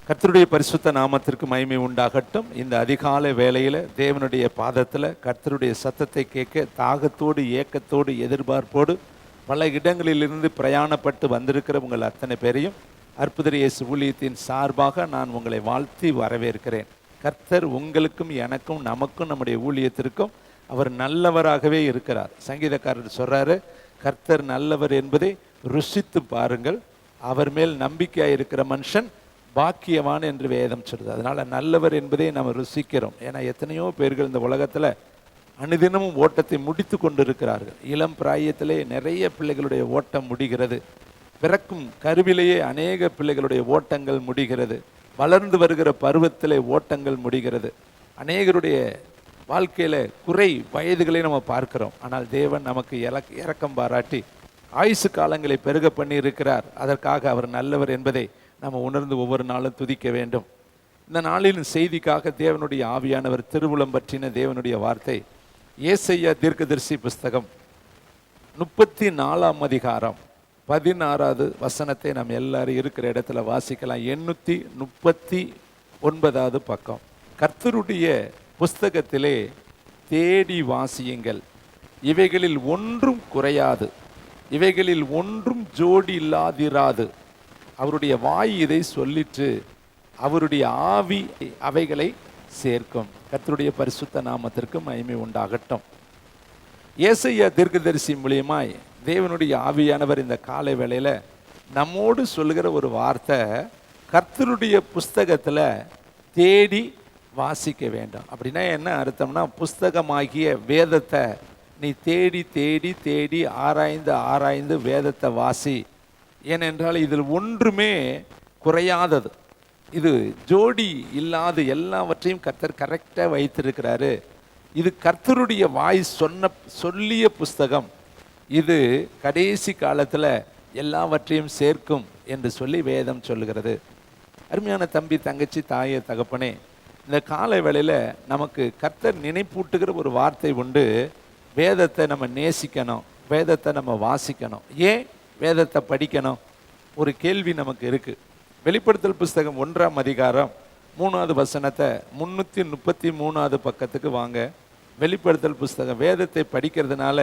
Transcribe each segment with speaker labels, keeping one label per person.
Speaker 1: கர்த்தருடைய பரிசுத்த நாமத்திற்கு மகிமை உண்டாகட்டும். இந்த அதிகாலை வேளையில் தேவனுடைய பாதத்தில் கர்த்தருடைய சத்தத்தை கேட்க தாகத்தோடு ஏக்கத்தோடு எதிர்பார்ப்போடு பல இடங்களிலிருந்து பிரயாணப்பட்டு வந்திருக்கிற உங்கள் அத்தனை பேரையும் அற்புத இயேசு ஊழியத்தின் சார்பாக நான் உங்களை வாழ்த்தி வரவேற்கிறேன். கர்த்தர் உங்களுக்கும் எனக்கும் நமக்கும் நம்முடைய ஊழியத்திற்கும் அவர் நல்லவராகவே இருக்கிறார். சங்கீதக்காரர் சொல்றாரு, கர்த்தர் நல்லவர் என்பதை ருசித்து பாருங்கள், அவர் மேல் நம்பிக்கையாக இருக்கிற மனுஷன் பாக்கியவான் என்று வேதம் சொல்லுது. அதனால நல்லவர் என்பதை நம்ம ருசிக்கிறோம். ஏன்னா எத்தனையோ பேர்கள் இந்த உலகத்தில் அனுதினமும் ஓட்டத்தை முடித்து கொண்டு இருக்கிறார்கள். இளம் பிராயத்திலே நிறைய பிள்ளைகளுடைய ஓட்டம் முடிகிறது. பிறக்கும் கருவிலேயே அநேக பிள்ளைகளுடைய ஓட்டங்கள் முடிகிறது. வளர்ந்து வருகிற பருவத்திலே ஓட்டங்கள் முடிகிறது. அநேகருடைய வாழ்க்கையில் குறை வயதுகளை நம்ம பார்க்கிறோம். ஆனால் தேவன் நமக்கு இரக்கம் பாராட்டி ஆயுசு காலங்களை பெருக பண்ணி இருக்கிறார். அதற்காக அவர் நல்லவர் என்பதை நம்ம உணர்ந்து ஒவ்வொரு நாளும் துதிக்க வேண்டும். இந்த நாளின் செய்திக்காக தேவனுடைய ஆவியானவர் திருவுளம் பற்றின தேவனுடைய வார்த்தை ஏசையா தீர்க்கதரிசி புஸ்தகம் 34 அதிகாரம் 16 வசனத்தை நாம் எல்லாரும் இருக்கிற இடத்துல வாசிக்கலாம். 839 பக்கம். கர்த்தருடைய புஸ்தகத்திலே தேடி வாசியுங்கள், இவைகளில் ஒன்றும் குறையாது, இவைகளில் ஒன்றும் ஜோடி இல்லாதிராது. அவருடைய வாய் இதை சொல்லிட்டு அவருடைய ஆவி அவைகளை சேர்க்கும். கர்த்தருடைய பரிசுத்த நாமத்திற்கு மகிமை உண்டாகட்டும். ஏசையா தீர்க்கதரிசி மூலியமாய் தேவனுடைய ஆவியானவர் இந்த காலை வேளையில நம்மோடு சொல்லுகிற ஒரு வார்த்தை, கர்த்தருடைய புஸ்தகத்துல தேடி வாசிக்க வேண்டும். அப்படின்னா என்ன அர்த்தம்னா, புஸ்தகமாகிய வேதத்தை நீ தேடி தேடி தேடி ஆராய்ந்து ஆராய்ந்து வேதத்தை வாசி. ஏனென்றால் இதில் ஒன்றுமே குறையாதது, இது ஜோடி இல்லாத எல்லாவற்றையும் கர்த்தர் கரெக்டாக வைத்திருக்கிறாரு. இது கர்த்தருடைய வாய் சொல்லிய புஸ்தகம், இது கடைசி காலத்தில் எல்லாவற்றையும் சேர்க்கும் என்று சொல்லி வேதம் சொல்லுகிறது. அருமையான தம்பி, தங்கச்சி, தாயே, தகப்பனே, இந்த காலை வேளையில் நமக்கு கர்த்தர் நினைப்பூட்டுகிற ஒரு வார்த்தை உண்டு. வேதத்தை நம்ம நேசிக்கணும், வேதத்தை நம்ம வாசிக்கணும். ஏன் வேதத்தை படிக்கணும்? ஒரு கேள்வி நமக்கு இருக்கு. வெளிப்படுத்தல் புஸ்தகம் 1 அதிகாரம் 3 வசனத்தை 333 பக்கத்துக்கு வாங்க. வெளிப்படுத்தல் புஸ்தகம் வேதத்தை படிக்கிறதுனால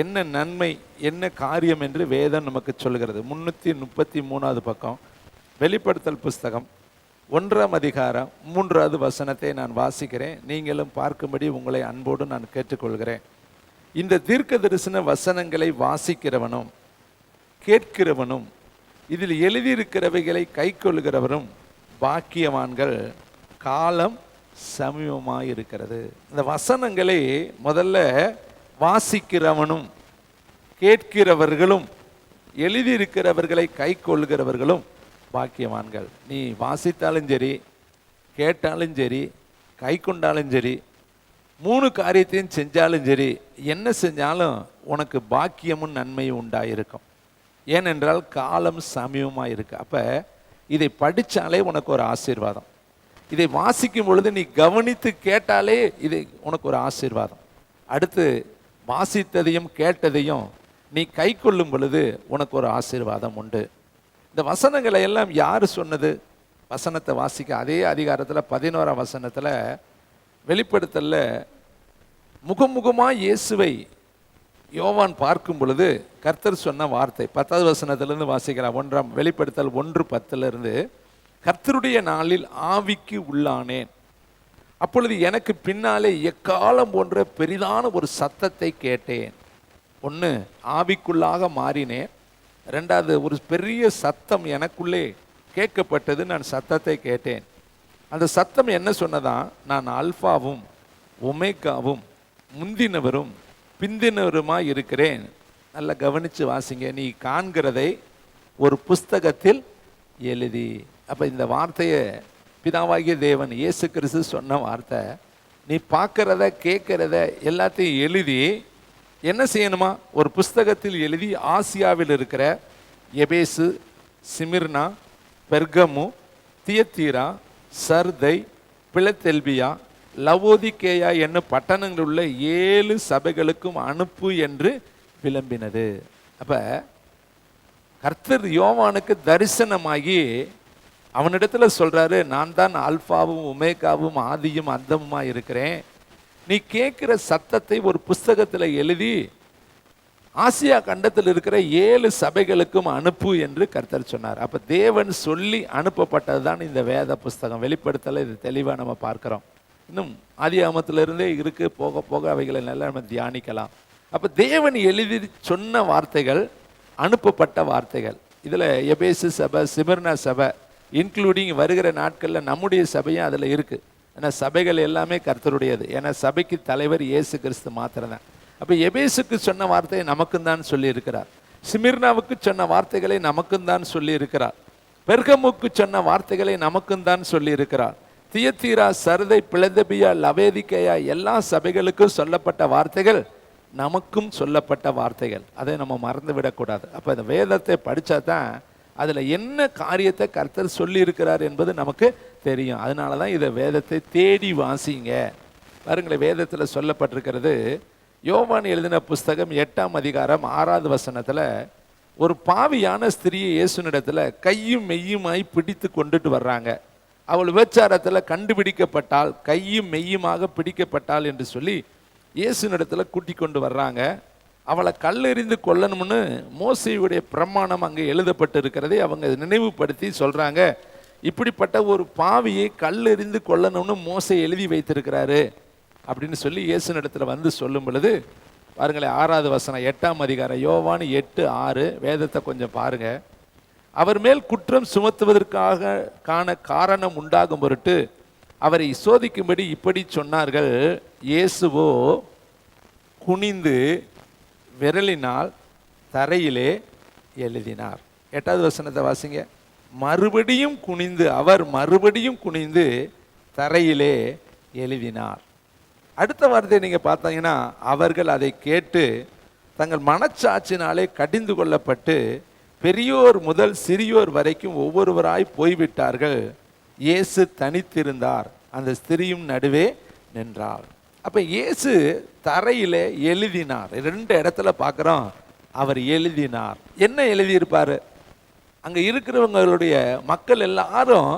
Speaker 1: என்ன நன்மை, என்ன காரியம் என்று வேதம் நமக்கு சொல்கிறது. 333 பக்கம், வெளிப்படுத்தல் புஸ்தகம் 1 அதிகாரம் 3 வசனத்தை நான் வாசிக்கிறேன். நீங்களும் பார்க்கும்படி உங்களை அன்போடு நான் கேட்டுக்கொள்கிறேன். இந்த தீர்க்க தரிசன வசனங்களை வாசிக்கிறவனும் கேட்கிறவனும் இதில் எழுதியிருக்கிறவைகளை கை கொள்கிறவரும் பாக்கியவான்கள், காலம் சமீபமாயிருக்கிறது. இந்த வசனங்களை முதல்ல வாசிக்கிறவனும் கேட்கிறவர்களும் எழுதியிருக்கிறவர்களை கை கொள்கிறவர்களும் பாக்கியவான்கள். நீ வாசித்தாலும் சரி, கேட்டாலும் சரி, கை கொண்டாலும் சரி, 3 காரியத்தையும் செஞ்சாலும் சரி, என்ன செஞ்சாலும் உனக்கு பாக்கியமும் நன்மையும் உண்டாயிருக்கும். ஏனென்றால் காலம் சமீபமாக இருக்கு. அப்போ இதை படித்தாலே உனக்கு ஒரு ஆசீர்வாதம். இதை வாசிக்கும் பொழுது நீ கவனித்து கேட்டாலே இது உனக்கு ஒரு ஆசீர்வாதம். அடுத்து வாசித்ததையும் கேட்டதையும் நீ கை கொள்ளும் பொழுது உனக்கு ஒரு ஆசீர்வாதம் உண்டு. இந்த வசனங்களை எல்லாம் யார் சொன்னது? வசனத்தை வாசிக்க அதே அதிகாரத்தில் 11 வசனத்தில் வெளிப்படுத்தல முகமுகமாக இயேசுவை யோவான் பார்க்கும் பொழுது கர்த்தர் சொன்ன வார்த்தை 10 வசனத்திலிருந்து வாசிக்கிறார். 1 வெளிப்படுத்தல் 1:10 கர்த்தருடைய நாளில் ஆவிக்கு உள்ளானேன், அப்பொழுது எனக்கு பின்னாலே எக்காலம் போன்ற பெரிதான ஒரு சத்தத்தை கேட்டேன். 1 ஆவிக்குள்ளாக மாறினேன். 2 ஒரு பெரிய சத்தம் எனக்குள்ளே கேட்கப்பட்டது. நான் சத்தத்தை கேட்டேன். அந்த சத்தம் என்ன சொன்னதான், நான் அல்பாவும் ஒமேகாவும் முந்தினவரும் பிந்தினவருமாய் இருக்கிறேன். நல்லா கவனித்து வாசிங்க. நீ காண்கிறதை ஒரு புஸ்தகத்தில் எழுதி. அப்போ இந்த வார்த்தையை பிதாவாகிய தேவன் இயேசு கிறிஸ்து சொன்ன வார்த்தை. நீ பார்க்கிறத கேட்கிறத எல்லாத்தையும் எழுதி என்ன செய்யணுமா? ஒரு புஸ்தகத்தில் எழுதி ஆசியாவில் இருக்கிற எபேசு, சிமிர்னா, பெர்கமு, தியத்தீரா, சர்தை, பிலதெல்பியா, லவோதிக்கேயா என்னும் பட்டணங்கள் உள்ள 7 சபைகளுக்கும் அனுப்பு என்று விளம்பினது. அப்ப கர்த்தர் யோவானுக்கு தரிசனமாகி அவனிடத்துல சொல்றாரு, நான் தான் அல்பாவும் உமேகாவும் ஆதியும் அந்தமுமா இருக்கிறேன். நீ கேட்கிற சத்தத்தை ஒரு புஸ்தகத்தில் எழுதி ஆசியா கண்டத்தில் இருக்கிற 7 சபைகளுக்கும் அனுப்பு என்று கர்த்தர் சொன்னார். அப்ப தேவன் சொல்லி அனுப்பப்பட்டது தான் இந்த வேத புஸ்தகம். வெளிப்படுத்தல இது தெளிவா நம்ம பார்க்கிறோம். இன்னும் ஆதியாகமத்திலிருந்தே இருக்கு, போக போக அவைகளை நல்லா நம்ம தியானிக்கலாம். அப்ப தேவன் எழுதி சொன்ன வார்த்தைகள், அனுப்பப்பட்ட வார்த்தைகள். இதுல எபேசு சபை, சிமிர்னா சபை, இன்க்ளூடிங் வருகிற நாட்களில் நம்முடைய சபையும் அதில் இருக்கு. ஏன்னா சபைகள் எல்லாமே கர்த்தருடையது. ஏன்னா சபைக்கு தலைவர் இயேசு கிறிஸ்து மாத்திரம் தான். அப்போ எபேசுக்கு சொன்ன வார்த்தையை நமக்கும் தான் சொல்லி இருக்கிறார். சிமிர்னாவுக்கு சொன்ன வார்த்தைகளை நமக்கும் தான் சொல்லி இருக்கிறார். பெர்கமுக்கு சொன்ன வார்த்தைகளை நமக்கும் தான் சொல்லி இருக்கிறார். தியத்தீரா, சர்தை, பிளதெபியா, லவேதிக்கேயா எல்லா சபைகளுக்கும் சொல்லப்பட்ட வார்த்தைகள் நமக்கும் சொல்லப்பட்ட வார்த்தைகள். அதை நம்ம மறந்து விடக்கூடாது. அப்போ இந்த வேதத்தை படித்தா தான் அதில் என்ன காரியத்தை கர்த்தர் சொல்லி இருக்கிறார் என்பது நமக்கு தெரியும். அதனால தான் இதை வேதத்தை தேடி வாசிங்க. பாருங்களேன், வேதத்தில் சொல்லப்பட்டிருக்கிறது. யோவான் எழுதின புஸ்தகம் 8ஆம் அதிகாரம் 6வது வசனத்தில் ஒரு பாவியான ஸ்திரியை இயேசுனிடத்தில் கையும் மெய்யுமாய் பிடித்து கொண்டுட்டு வர்றாங்க. அவள் விபச்சாரத்தில் கண்டுபிடிக்கப்பட்டால், கையும் மெய்யுமாக பிடிக்கப்பட்டாள் என்று சொல்லி இயேசுனிடத்தில் கூட்டி கொண்டு வர்றாங்க. அவளை கல்லெறிந்து கொல்லணும்னு மோசேயுடைய பிரமாணம் அங்கே எழுதப்பட்டு இருக்கிறதை அவங்க நினைவுபடுத்தி சொல்றாங்க. இப்படிப்பட்ட ஒரு பாவியை கல்லெறிந்து கொல்லணும்னு மோசே எழுதி வைத்திருக்கிறாரு அப்படின்னு சொல்லி இயேசுனிடத்தில் வந்து சொல்லும் பொழுது பாருங்களேன், 6வது வசனம் 8ஆம் அதிகாரம் யோவான் 8:6 வேதத்தை கொஞ்சம் பாருங்க. அவர் மேல் குற்றம் சுமத்துவதற்காக காரணம் உண்டாகும் பொருட்டு அவரை சோதிக்கும்படி இப்படி சொன்னார்கள். இயேசுவோ குனிந்து விரலினால் தரையிலே எழுதினார். 8வது வசனத்தை வாசிங்க. மறுபடியும் குனிந்து, அவர் மறுபடியும் குனிந்து தரையிலே எழுதினார். அடுத்த வார்த்தையை நீங்க பார்த்தீங்கன்னா, அவர்கள் அதை கேட்டு தங்கள் மனச்சாட்சினாலே கடிந்து கொள்ளப்பட்டு பெரியோர் முதல் சிறியோர் வரைக்கும் ஒவ்வொருவராய் போய்விட்டார்கள். இயேசு தனித்திருந்தார், அந்த ஸ்திரியும் நடுவே நின்றார். அப்ப இயேசு தரையிலே எழுதினார். 2 இடத்துல பார்க்கிறோம், அவர் எழுதினார். என்ன எழுதியிருப்பாரு? அங்க இருக்கிறவங்களுடைய மக்கள் எல்லாரும்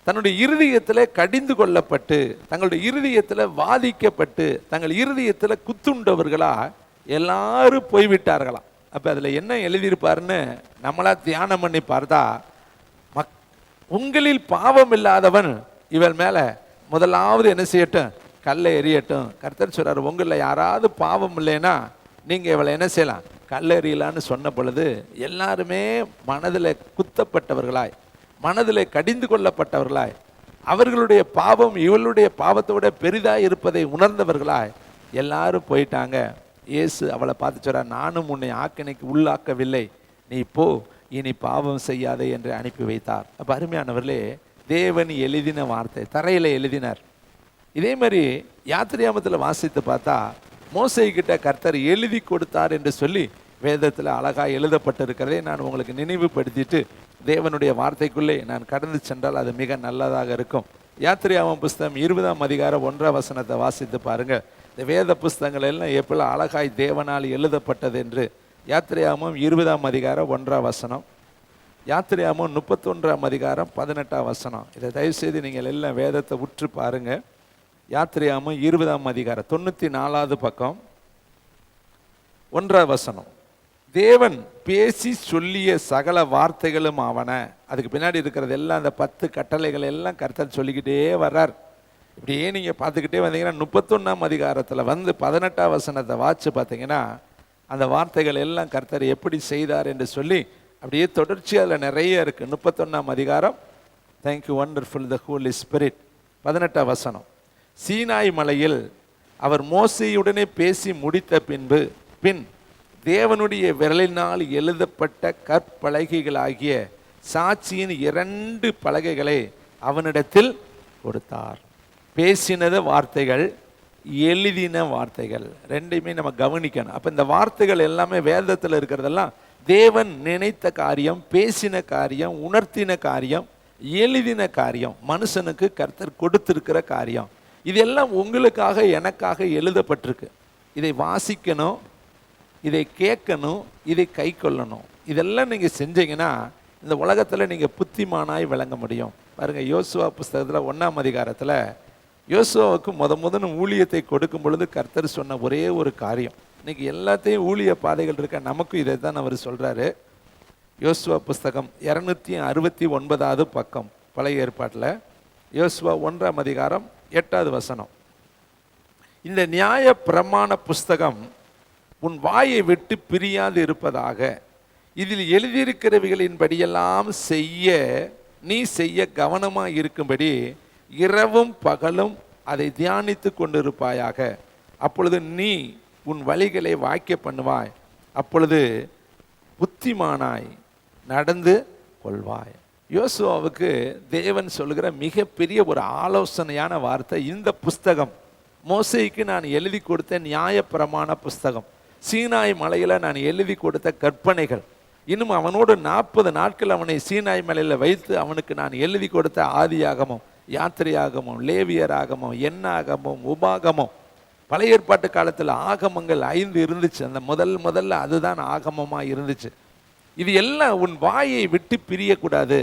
Speaker 1: தன்னுடைய இருதயத்தில் கடிந்து கொள்ளப்பட்டு, தங்களுடைய இருதயத்தில் வாதிக்கப்பட்டு, தங்கள் இருதயத்தில் குத்துண்டவர்களா எல்லாரும் போய்விட்டார்களாம். அப்ப அதுல என்ன எழுதியிருப்பாருன்னு நம்மளா தியானம் பண்ணி பார்த்தா, உங்களில் பாவம் இல்லாதவன் இவள் மேல முதலாவது என்ன செய்யட்டும், கல்லை எறியட்டும். கர்த்தர் சொல்றாரு, உங்களில் யாராவது பாவம் இல்லைன்னா நீங்க இவளை என்ன செய்யலாம், கல்லெறியலான்னு சொன்ன பொழுது எல்லாருமே மனதில் குத்தப்பட்டவர்களாய், மனதில் கடிந்து கொள்ளப்பட்டவர்களாய், அவர்களுடைய பாவம் இவளுடைய பாவத்தோட பெரிதாய் இருப்பதை உணர்ந்தவர்களாய் எல்லாரும் போயிட்டாங்க. இயேசு அவளை பார்த்து சொல்றார், நானும் உன்னை ஆக்கினைக்கு உள்ளாக்கவில்லை, நீ போ, இனி பாவம் செய்யாதே என்று அனுப்பி வைத்தார். அப்ப அருமையானவர்களே, தேவன் எழுதின வார்த்தை தரையில எழுதினார். இதே மாதிரி யாத்திரையாமத்தில் வாசித்து பார்த்தா, மோசே கிட்ட கர்த்தர் எழுதி கொடுத்தார் என்று சொல்லி வேதத்தில் அழகாக எழுதப்பட்டிருக்கிறதை நான் உங்களுக்கு நினைவுபடுத்திட்டு தேவனுடைய வார்த்தைக்குள்ளே நான் கடந்து சென்றால் அது மிக நல்லதாக இருக்கும். யாத்திரையாமம் புஸ்தகம் 20ஆம் அதிகாரம் 1ஆம் வசனத்தை வாசித்து பாருங்க. இந்த வேத புஸ்தகங்கள் எல்லாம் எப்படி அழகாய் தேவனால் எழுதப்பட்டது என்று. யாத்திரையாமம் 20ஆம் அதிகாரம் 1ஆம் வசனம், யாத்திரையாமம் 31ஆம் அதிகாரம் 18ஆம் வசனம். இதை தயவுசெய்து நீங்கள் எல்லாம் வேதத்தை உற்று பாருங்க. யாத்திரையாமம் 20ஆம் அதிகாரம் 94வது பக்கம் 1ஆம் வசனம். தேவன் பேசி சொல்லிய சகல வார்த்தைகளும் ஆவன. அதுக்கு பின்னாடி இருக்கிறது எல்லாம் அந்த 10 கட்டளைகள் எல்லாம் கர்த்தர் சொல்லிக்கிட்டே வர்றார். இப்படியே நீங்க பார்த்துக்கிட்டே வந்தீங்கன்னா 31ஆம் அதிகாரத்தில் வந்து 18ஆம் வசனத்தை வாட்சி பார்த்தீங்கன்னா அந்த வார்த்தைகள் எல்லாம் கர்த்தர் எப்படி செய்தார் என்று சொல்லி அப்படியே தொடர்ச்சி அதில் நிறைய இருக்கு. 31ஆம் அதிகாரம், தேங்க்யூ வண்டர்ஃபுல் த ஹோலி ஸ்பிரிட். 18ஆம் வசனம், சீனாய் மலையில் அவர் மோசேயுடனே பேசி முடித்த பின் தேவனுடைய விரலினால் எழுதப்பட்ட கற்பலகைகளாகிய சாட்சியின் 2 பலகைகளை அவனிடத்தில் கொடுத்தார். பேசினது வார்த்தைகள், எழுதின வார்த்தைகள், ரெண்டையுமே நம்ம கவனிக்கணும். அப்ப இந்த வார்த்தைகள் எல்லாமே வேதத்தில் இருக்கிறதெல்லாம் தேவன் நினைத்த காரியம், பேசின காரியம், உணர்த்தின காரியம், எழுதின காரியம், மனுஷனுக்கு கர்த்தர் கொடுத்திருக்கிற காரியம். இதெல்லாம் உங்களுக்காக எனக்காக எழுதப்பட்டிருக்கு. இதை வாசிக்கணும், இதை கேட்கணும், இதை கை கொள்ளணும். இதெல்லாம் நீங்கள் செஞ்சீங்கன்னா இந்த உலகத்தில் நீங்கள் புத்திமானாய் விளங்க முடியும். பாருங்கள், யோசுவா புஸ்தகத்தில் 1ஆம் அதிகாரத்தில் யோசுவாவுக்கு முதன்னு ஊழியத்தை கொடுக்கும் பொழுது கர்த்தர் சொன்ன ஒரே ஒரு காரியம். இன்னைக்கு எல்லாத்தையும் ஊழிய பாதைகள் இருக்க நமக்கும் இதை தான் அவர் சொல்கிறாரு. யோசுவா புஸ்தகம் 269வது பக்கம் பழைய ஏற்பாட்டில், யோசுவா 1ஆம் அதிகாரம் 8வது வசனம். இந்த நியாய பிரமாண புஸ்தகம் உன் வாயை விட்டு பிரியாது இருப்பதாக, இதில் எழுதியிருக்கிறவைகளின் படியெல்லாம் நீ செய்ய கவனமாக இருக்கும்படி இரவும் பகலும் அதை தியானித்து கொண்டிருப்பாயாக. அப்பொழுது நீ உன் வழிகளை வாக்கிய பண்ணுவாய், அப்பொழுது புத்திமானாய் நடந்து கொள்வாய். யோசுவாவுக்கு தேவன் சொல்கிற மிகப்பெரிய ஒரு ஆலோசனையான வார்த்தை இந்த புஸ்தகம். மோசேக்கு நான் எழுதி கொடுத்த நியாய பிரமாண புஸ்தகம், சீனாய் மலையில் நான் எழுதி கொடுத்த கற்பனைகள், இன்னும் அவனோடு 40 நாட்கள் அவனை சீனாய் மலையில் வைத்து அவனுக்கு நான் எழுதி கொடுத்த ஆதியாகமம், யாத்திரையாகமம், லேவியராகமம், எண்ணாகமம், உபாகமம். பழைய ஏற்பாட்டு காலத்தில் ஆகமங்கள் 5 இருந்துச்சு. அந்த முதல்ல அதுதான் ஆகமமாக இருந்துச்சு. இது எல்லாம் உன் வாயை விட்டு பிரியக்கூடாது.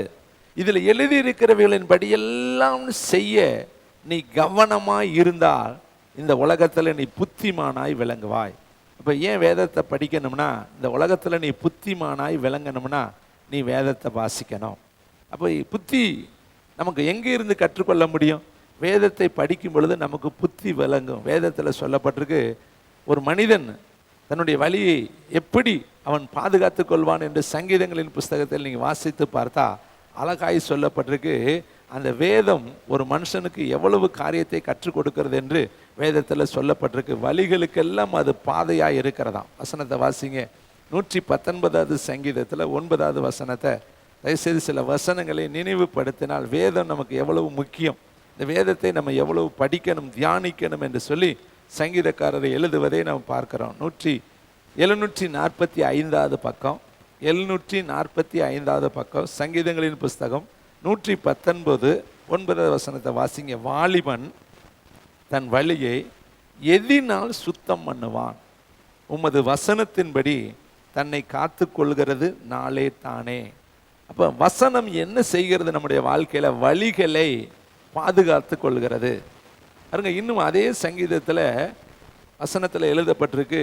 Speaker 1: இதில் எழுதியிருக்கிறவர்களின் படியெல்லாம் செய்ய நீ கவனமாய் இருந்தால் இந்த உலகத்தில் நீ புத்திமானாய் விளங்குவாய். இப்போ ஏன் வேதத்தை படிக்கணும்னா, இந்த உலகத்தில் நீ புத்திமானாய் விளங்கணும்னா நீ வேதத்தை வாசிக்கணும். அப்போ புத்தி நமக்கு எங்கே இருந்து கற்றுக்கொள்ள முடியும்? வேதத்தை படிக்கும் பொழுது நமக்கு புத்தி விளங்கும். வேதத்தில் சொல்லப்பட்டிருக்கு, ஒரு மனிதன் தன்னுடைய வழியை எப்படி அவன் பாதுகாத்து கொள்வான் என்று சங்கீதங்களின் புஸ்தகத்தில் நீங்கள் வாசித்து பார்த்தா அழகாய் சொல்லப்பட்டிருக்கு. அந்த வேதம் ஒரு மனுஷனுக்கு எவ்வளவு காரியத்தை கற்றுக் கொடுக்கிறது என்று வேதத்தில் சொல்லப்பட்டிருக்கு. வழிகளுக்கெல்லாம் அது பாதையாக இருக்கிறதாம். வசனத்தை வாசிங்க. 119வது சங்கீதத்தில் 9வது வசனத்தை தயவுசெய்து சில வசனங்களை நினைவுபடுத்தினால் வேதம் நமக்கு எவ்வளவு முக்கியம், இந்த வேதத்தை நம்ம எவ்வளவு படிக்கணும், தியானிக்கணும் என்று சொல்லி சங்கீதக்காரரை எழுதுவதை நாம் பார்க்கிறோம். 745வது பக்கம், 745வது பக்கம் சங்கீதங்களின் புஸ்தகம் 119 9வது வசனத்தை வாசிங்க. வாலிபன் தன் வழியை எதினால் சுத்தம் பண்ணுவான், உமது வசனத்தின்படி தன்னை காத்து கொள்கிறது நாளே தானே. அப்போ வசனம் என்ன செய்கிறது? நம்முடைய வாழ்க்கையில் வழிகளை பாதுகாத்து கொள்கிறது. பாருங்க, இன்னும் அதே சங்கீதத்தில் வசனத்தில் எழுதப்பட்டிருக்கு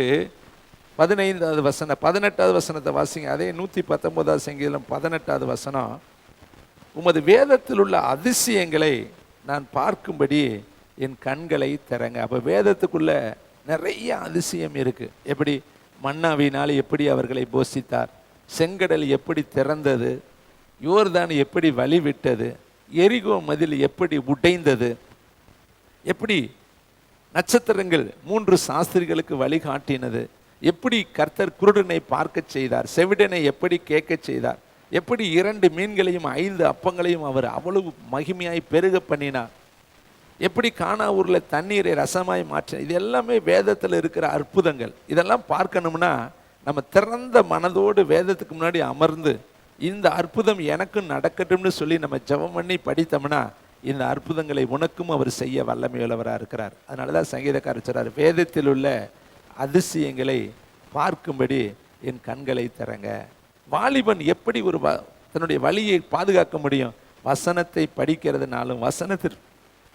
Speaker 1: 15வது வசனம் 18வது வசனத்தை வாசிங்க. அதே 119வது சங்கீதம் 18வது வசனம், உமது வேதத்தில் உள்ள அதிசயங்களை நான் பார்க்கும்படி என் கண்களை திறங்க. அப்போ வேதத்துக்குள்ள நிறைய அதிசயம் இருக்குது. எப்படி மன்னாவினால் எப்படி அவர்களை போஷித்தார், செங்கடல் எப்படி திறந்தது, யோர்தான் எப்படி வழிவிட்டது, எரிகோ மதில் எப்படி உடைந்தது, எப்படி நட்சத்திரங்கள் 3 சாஸ்திரிகளுக்கு வழிகாட்டினது, எப்படி கர்த்தர் குருடனை பார்க்க செய்தார், செவிடனை எப்படி கேட்க செய்தார், எப்படி 2 மீன்களையும் 5 அப்பங்களையும் அவர் அவ்வளவு மகிமையாய் பெருக பண்ணினார், எப்படி கானா ஊரில் தண்ணீரை ரசமாய் மாற்ற. இது எல்லாமே வேதத்தில் இருக்கிற அற்புதங்கள். இதெல்லாம் பார்க்கணும்னா நம்ம திறந்த மனதோடு வேதத்துக்கு முன்னாடி அமர்ந்து இந்த அற்புதம் எனக்கும் நடக்கட்டும்னு சொல்லி நம்ம ஜெபம் பண்ணி படித்தோம்னா இந்த அற்புதங்களை உனக்கும் அவர் செய்ய வல்லமையுள்ளவராக இருக்கிறார். அதனால தான் சங்கீதக்காரர் சொல்றார், வேதத்தில் உள்ள அதிசயங்களை பார்க்கும்படி என் கண்களை திறங்க. வாலிபன் எப்படி ஒரு தன்னுடைய வழியை பாதுகாக்க முடியும்? வசனத்தை படிக்கிறதுனாலும் வசனத்தில்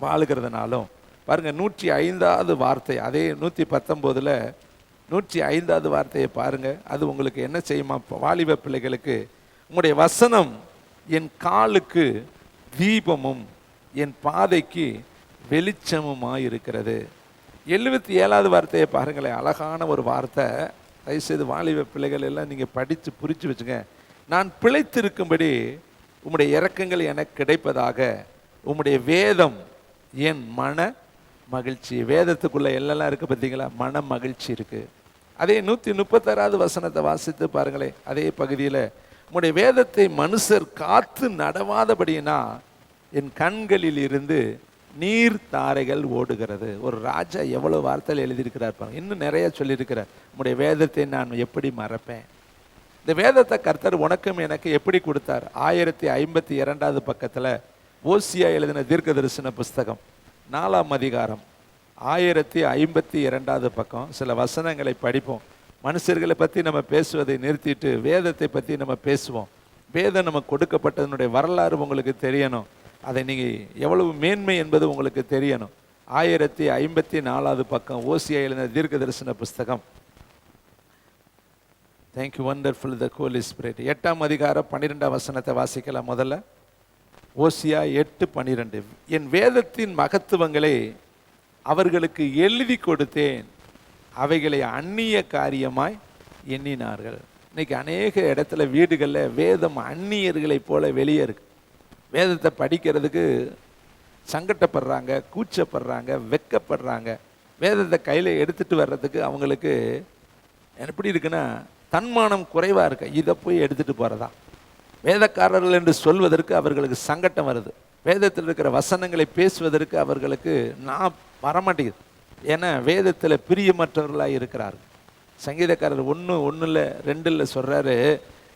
Speaker 1: வாழுகிறதுனாலும். பாருங்க, 105வது வார்த்தை, அதே 119ல் 105வது வார்த்தையை பாருங்க. அது உங்களுக்கு என்ன செய்யுமா? வாலிப பிள்ளைகளுக்கு, உங்களுடைய வசனம் என் காலுக்கு தீபமும் என் பாதைக்கு வெளிச்சமுமாய் இருக்கிறது. 77வது வார்த்தையை பாருங்களேன், அழகான ஒரு வார்த்தை. தயவுசெய்து வாலிப பிள்ளைகள் எல்லாம் நீங்கள் படித்து புரிச்சு வச்சுங்க. நான் பிழைத்திருக்கும்படி உம்முடைய இரக்கங்கள் எனக்கு கிடைப்பதாக, உம்முடைய வேதம் என் மன மகிழ்ச்சி. வேதத்துக்குள்ளே எல்லாம் இருக்குது பார்த்தீங்களா? மன மகிழ்ச்சி இருக்குது. அதே 136வது வசனத்தை வாசித்து பாருங்களேன். அதே பகுதியில், உம்முடைய வேதத்தை மனுஷர் காத்து நடவாதபடினா என் கண்களில் இருந்து நீர் தாரைகள் ஓடுகிறது. ஒரு ராஜா எவ்வளோ வார்த்தையில் எழுதியிருக்கிறார் பாருங்க. இன்னும் நிறைய சொல்லியிருக்கிறார். உம்முடைய வேதத்தை நான் எப்படி மறப்பேன்? இந்த வேதத்தை கர்த்தர் உனக்கும் எனக்கு எப்படி கொடுத்தார்? 1052வது பக்கத்தில் ஓசியா எழுதின தீர்க்க தரிசன புஸ்தகம் 4ஆம் அதிகாரம் 1052வது பக்கம். சில வசனங்களை படிப்போம். மனுஷர்களை பற்றி நம்ம பேசுவதை நிறுத்திட்டு வேதத்தை பற்றி நம்ம பேசுவோம். வேதம் நமக்கு கொடுக்கப்பட்டதனுடைய வரலாறு உங்களுக்கு தெரியணும். அதை நீங்கள் எவ்வளவு மேன்மை என்பது உங்களுக்கு தெரியணும். 1054 பக்கம் ஓசியா எழுதின தீர்க்க தரிசன புஸ்தகம். தேங்க்யூ வண்டர்ஃபுல் த ஹோலி ஸ்பிரிட். 8ஆம் அதிகாரம் 12ஆம் வசனத்தை வாசிக்கலாம் முதல்ல. ஓசியா 8:12. என் வேதத்தின் மகத்துவங்களை அவர்களுக்கு எழுதி கொடுத்தேன், அவைகளை அந்நிய காரியமாய் எண்ணினார்கள். இன்னைக்கு அநேக இடத்துல வீடுகளில் வேதம் அந்நியர்களை போல வெளியே இருக்கு. வேதத்தை படிக்கிறதுக்கு சங்கட்டப்படுறாங்க, கூச்சப்படுறாங்க, வெக்கப்படுறாங்க. வேதத்தை கையில் எடுத்துட்டு வர்றதுக்கு அவங்களுக்கு எப்படி இருக்குன்னா தன்மானம் குறைவாக இருக்கு. இதை போய் எடுத்துட்டு போகிறதா வேதக்காரர்கள் என்று சொல்வதற்கு அவர்களுக்கு சங்கட்டம் வருது. வேதத்தில் இருக்கிற வசனங்களை பேசுவதற்கு அவர்களுக்கு நான் வரமாட்டேங்குது. ஏன்னா வேதத்தில் பிரியமற்றவர்களாக இருக்கிறார்கள். சங்கீதக்காரர் 1:1-2 சொல்கிறாரு,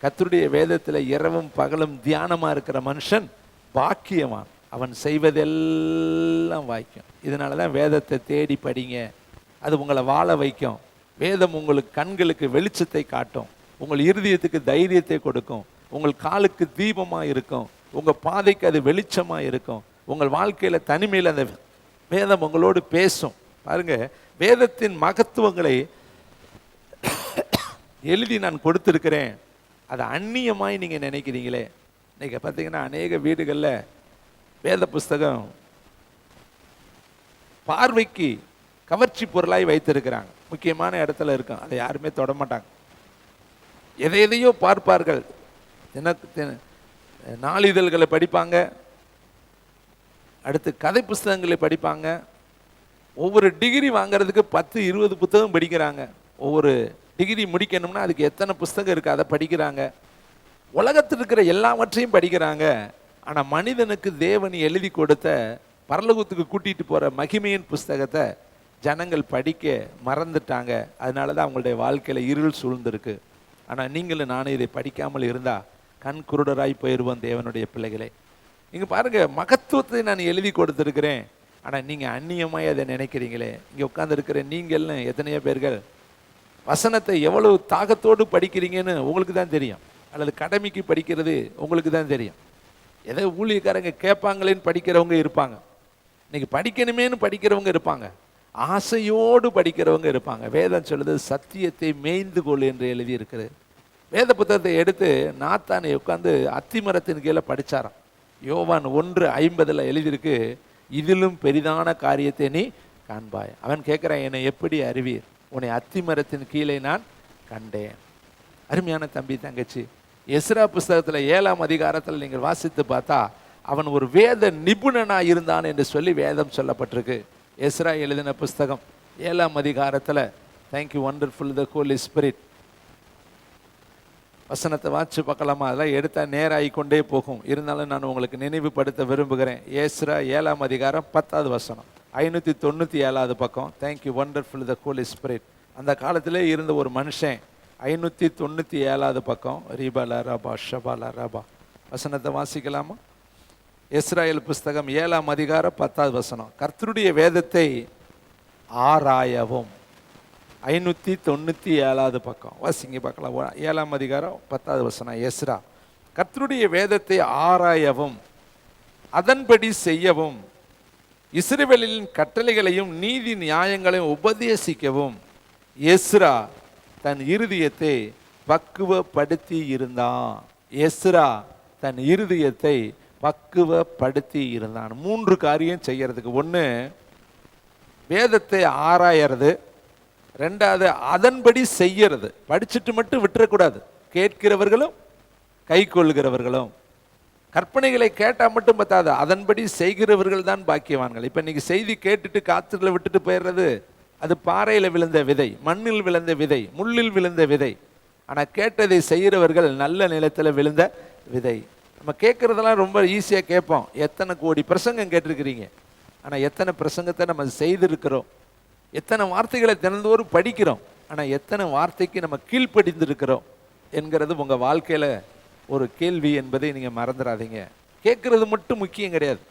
Speaker 1: கர்த்தருடைய வேதத்தில் இரவும் பகலும் தியானமாக இருக்கிற மனுஷன் பாக்கியவான், அவன் செய்வதெல்லாம் வாய்க்கும். இதனால தான் வேதத்தை தேடி படிங்க. அது உங்களை வாழ வைக்கும். வேதம் உங்களுக்கு கண்களுக்கு வெளிச்சத்தை காட்டும், உங்கள் இருதயத்துக்கு தைரியத்தை கொடுக்கும், உங்கள் காலுக்கு தீபமாக இருக்கும், உங்கள் பாதைக்கு அது வெளிச்சமாக இருக்கும். உங்கள் வாழ்க்கையில் தனிமையில் அந்த வேதம் உங்களோடு பேசும். பாருங்க, வேதத்தின் மகத்துவங்களை எழுதி நான் கொடுத்துருக்கிறேன். அதை அந்நியமாய் நீங்கள் நினைக்கிறீங்களே. இன்னைக்கு பார்த்தீங்கன்னா அநேக வீடுகளில் வேத புஸ்தகம் பார்வைக்கு கவர்ச்சி பொருளாய் வைத்திருக்கிறாங்க. முக்கியமான இடத்துல இருக்கும், அதை யாருமே தொடமாட்டாங்க. எதையோ பார்ப்பார்கள். நாளிதழ்களை படிப்பாங்க, அடுத்து கதை புஸ்தகங்களை படிப்பாங்க. ஒவ்வொரு டிகிரி வாங்கிறதுக்கு 10-20 புத்தகம் படிக்கிறாங்க. ஒவ்வொரு டிகிரி முடிக்கணும்னா அதுக்கு எத்தனை புஸ்தகம் இருக்குது அதை படிக்கிறாங்க. உலகத்தில் இருக்கிற எல்லாவற்றையும் படிக்கிறாங்க. ஆனால் மனிதனுக்கு தேவன் எழுதி கொடுத்த பரலோகத்துக்கு கூட்டிகிட்டு போகிற மகிமையின் புஸ்தகத்தை ஜனங்கள் படிக்க மறந்துட்டாங்க. அதனால தான் அவங்களுடைய வாழ்க்கையில் இருள் சூழ்ந்திருக்கு. ஆனால் நீங்களும் நானும் இதை படிக்காமல் இருந்தால் கண் குருடராய் போயிடுவோம் தேவனுடைய பிள்ளைகளே. நீங்கள் பாருங்கள், மகத்துவத்தை நான் எழுதி கொடுத்துருக்கிறேன். ஆனால் நீங்கள் அந்நியமாய் அதை நினைக்கிறீங்களே. இங்கே உட்காந்துருக்கிற நீங்கள்னு எத்தனையோ பேர்கள் வசனத்தை எவ்வளவு தாகத்தோடு படிக்கிறீங்கன்னு உங்களுக்கு தான் தெரியும், அல்லது கடமைக்கு படிக்கிறது உங்களுக்கு தான் தெரியும். ஏதோ ஊழியக்காரங்க கேட்பாங்களேன்னு படிக்கிறவங்க இருப்பாங்க, இன்னைக்கு படிக்கணுமேனு படிக்கிறவங்க இருப்பாங்க, ஆசையோடு படிக்கிறவங்க இருப்பாங்க. வேதம் சொல்லுது சத்தியத்தை மேய்ந்து கொள் என்று எழுதி இருக்குது. வேத புத்தகத்தை எடுத்து நாத்தானை உட்காந்து அத்திமரத்தின் கீழே படித்தாராம். யோவான் 1:50 எழுதியிருக்கு, இதிலும் பெரிதான காரியத்தை நீ காண்பாய். அவன் கேட்குறான், என்னை எப்படி அறிவீர்? உன்னை அத்திமரத்தின் கீழே நான் கண்டேன். அருமையான தம்பி தங்கச்சி, எஸ்ரா புஸ்தகத்தில் 7ஆம் அதிகாரத்தில் நீங்கள் வாசித்து பார்த்தா அவன் ஒரு வேத நிபுணனாக இருந்தான் என்று சொல்லி வேதம் சொல்லப்பட்டிருக்கு. எஸ்ரா எழுதின புஸ்தகம் 7ஆம் அதிகாரத்தில், தேங்க்யூ வண்டர்ஃபுல் த ஹோலி ஸ்பிரிட், வசனத்தை வாட்சி பார்க்கலாமா? அதெல்லாம் எடுத்தால் நேராகி கொண்டே போகும். இருந்தாலும் நான் உங்களுக்கு நினைவுபடுத்த விரும்புகிறேன். எஸ்ரா 7ஆம் அதிகாரம் 10வது வசனம், 597வது பக்கம். தேங்க்யூ வண்டர்ஃபுல் த ஹோலி ஸ்பிரிட். அந்த காலத்திலே இருந்த ஒரு மனுஷன், 597வது பக்கம், ரீபாலா ரபா ஷபாலா ரபா. வசனத்தை வாசிக்கலாமா? இஸ்ராயேல் புஸ்தகம் 7ஆம் அதிகாரம் 10வது வசனம். கர்த்தருடைய வேதத்தை ஆராயவும். 597வது பக்கம் வாசிங்க பார்க்கலாம். 7ஆம் அதிகாரம் 10வது வசனம். எஸ்ரா, கர்த்தருடைய வேதத்தை ஆராயவும் அதன்படி செய்யவும் இஸ்ரவேலின் கட்டளைகளையும் நீதி நியாயங்களையும் உபதேசிக்கவும் எஸ்ரா தன் இருதயத்தை பக்குவப்படுத்தி இருந்தான். எஸ்ரா தன் இருதயத்தை பக்குவப்படுத்தி இருந்தான். 3 காரியம் செய்யறதுக்கு. 1, வேதத்தை ஆராயறது. 2வது, அதன்படி செய்யறது. படிச்சுட்டு மட்டும் விட்டுறக்கூடாது. கேட்கிறவர்களும் கை கொள்கிறவர்களும். கற்பனைகளை கேட்டால் மட்டும் பத்தாது, அதன்படி செய்கிறவர்கள் தான் பாக்கியவான்கள். இப்போ இன்னைக்கு செய்தி கேட்டுட்டு காற்றுல விட்டுட்டு போயிடுறது, அது பாறையில் விழுந்த விதை, மண்ணில் விழுந்த விதை, முள்ளில் விழுந்த விதை. ஆனால் கேட்டதை செய்கிறவர்கள் நல்ல நிலத்தில் விழுந்த விதை. நம்ம கேட்குறதெல்லாம் ரொம்ப ஈஸியாக கேட்போம். எத்தனை கோடி பிரசங்கம் கேட்டிருக்கிறீங்க, ஆனால் எத்தனை பிரசங்கத்தை நம்ம செய்திருக்கிறோம்? எத்தனை வார்த்தைகளை தினந்தோறும் படிக்கிறோம், ஆனால் எத்தனை வார்த்தைக்கு நம்ம கீழ்ப்படிந்திருக்கிறோம் என்கிறது உங்கள் வாழ்க்கையில் ஒரு கேள்வி என்பதை நீங்கள் மறந்துடாதீங்க. கேட்குறது மட்டும் முக்கியம் கிடையாது,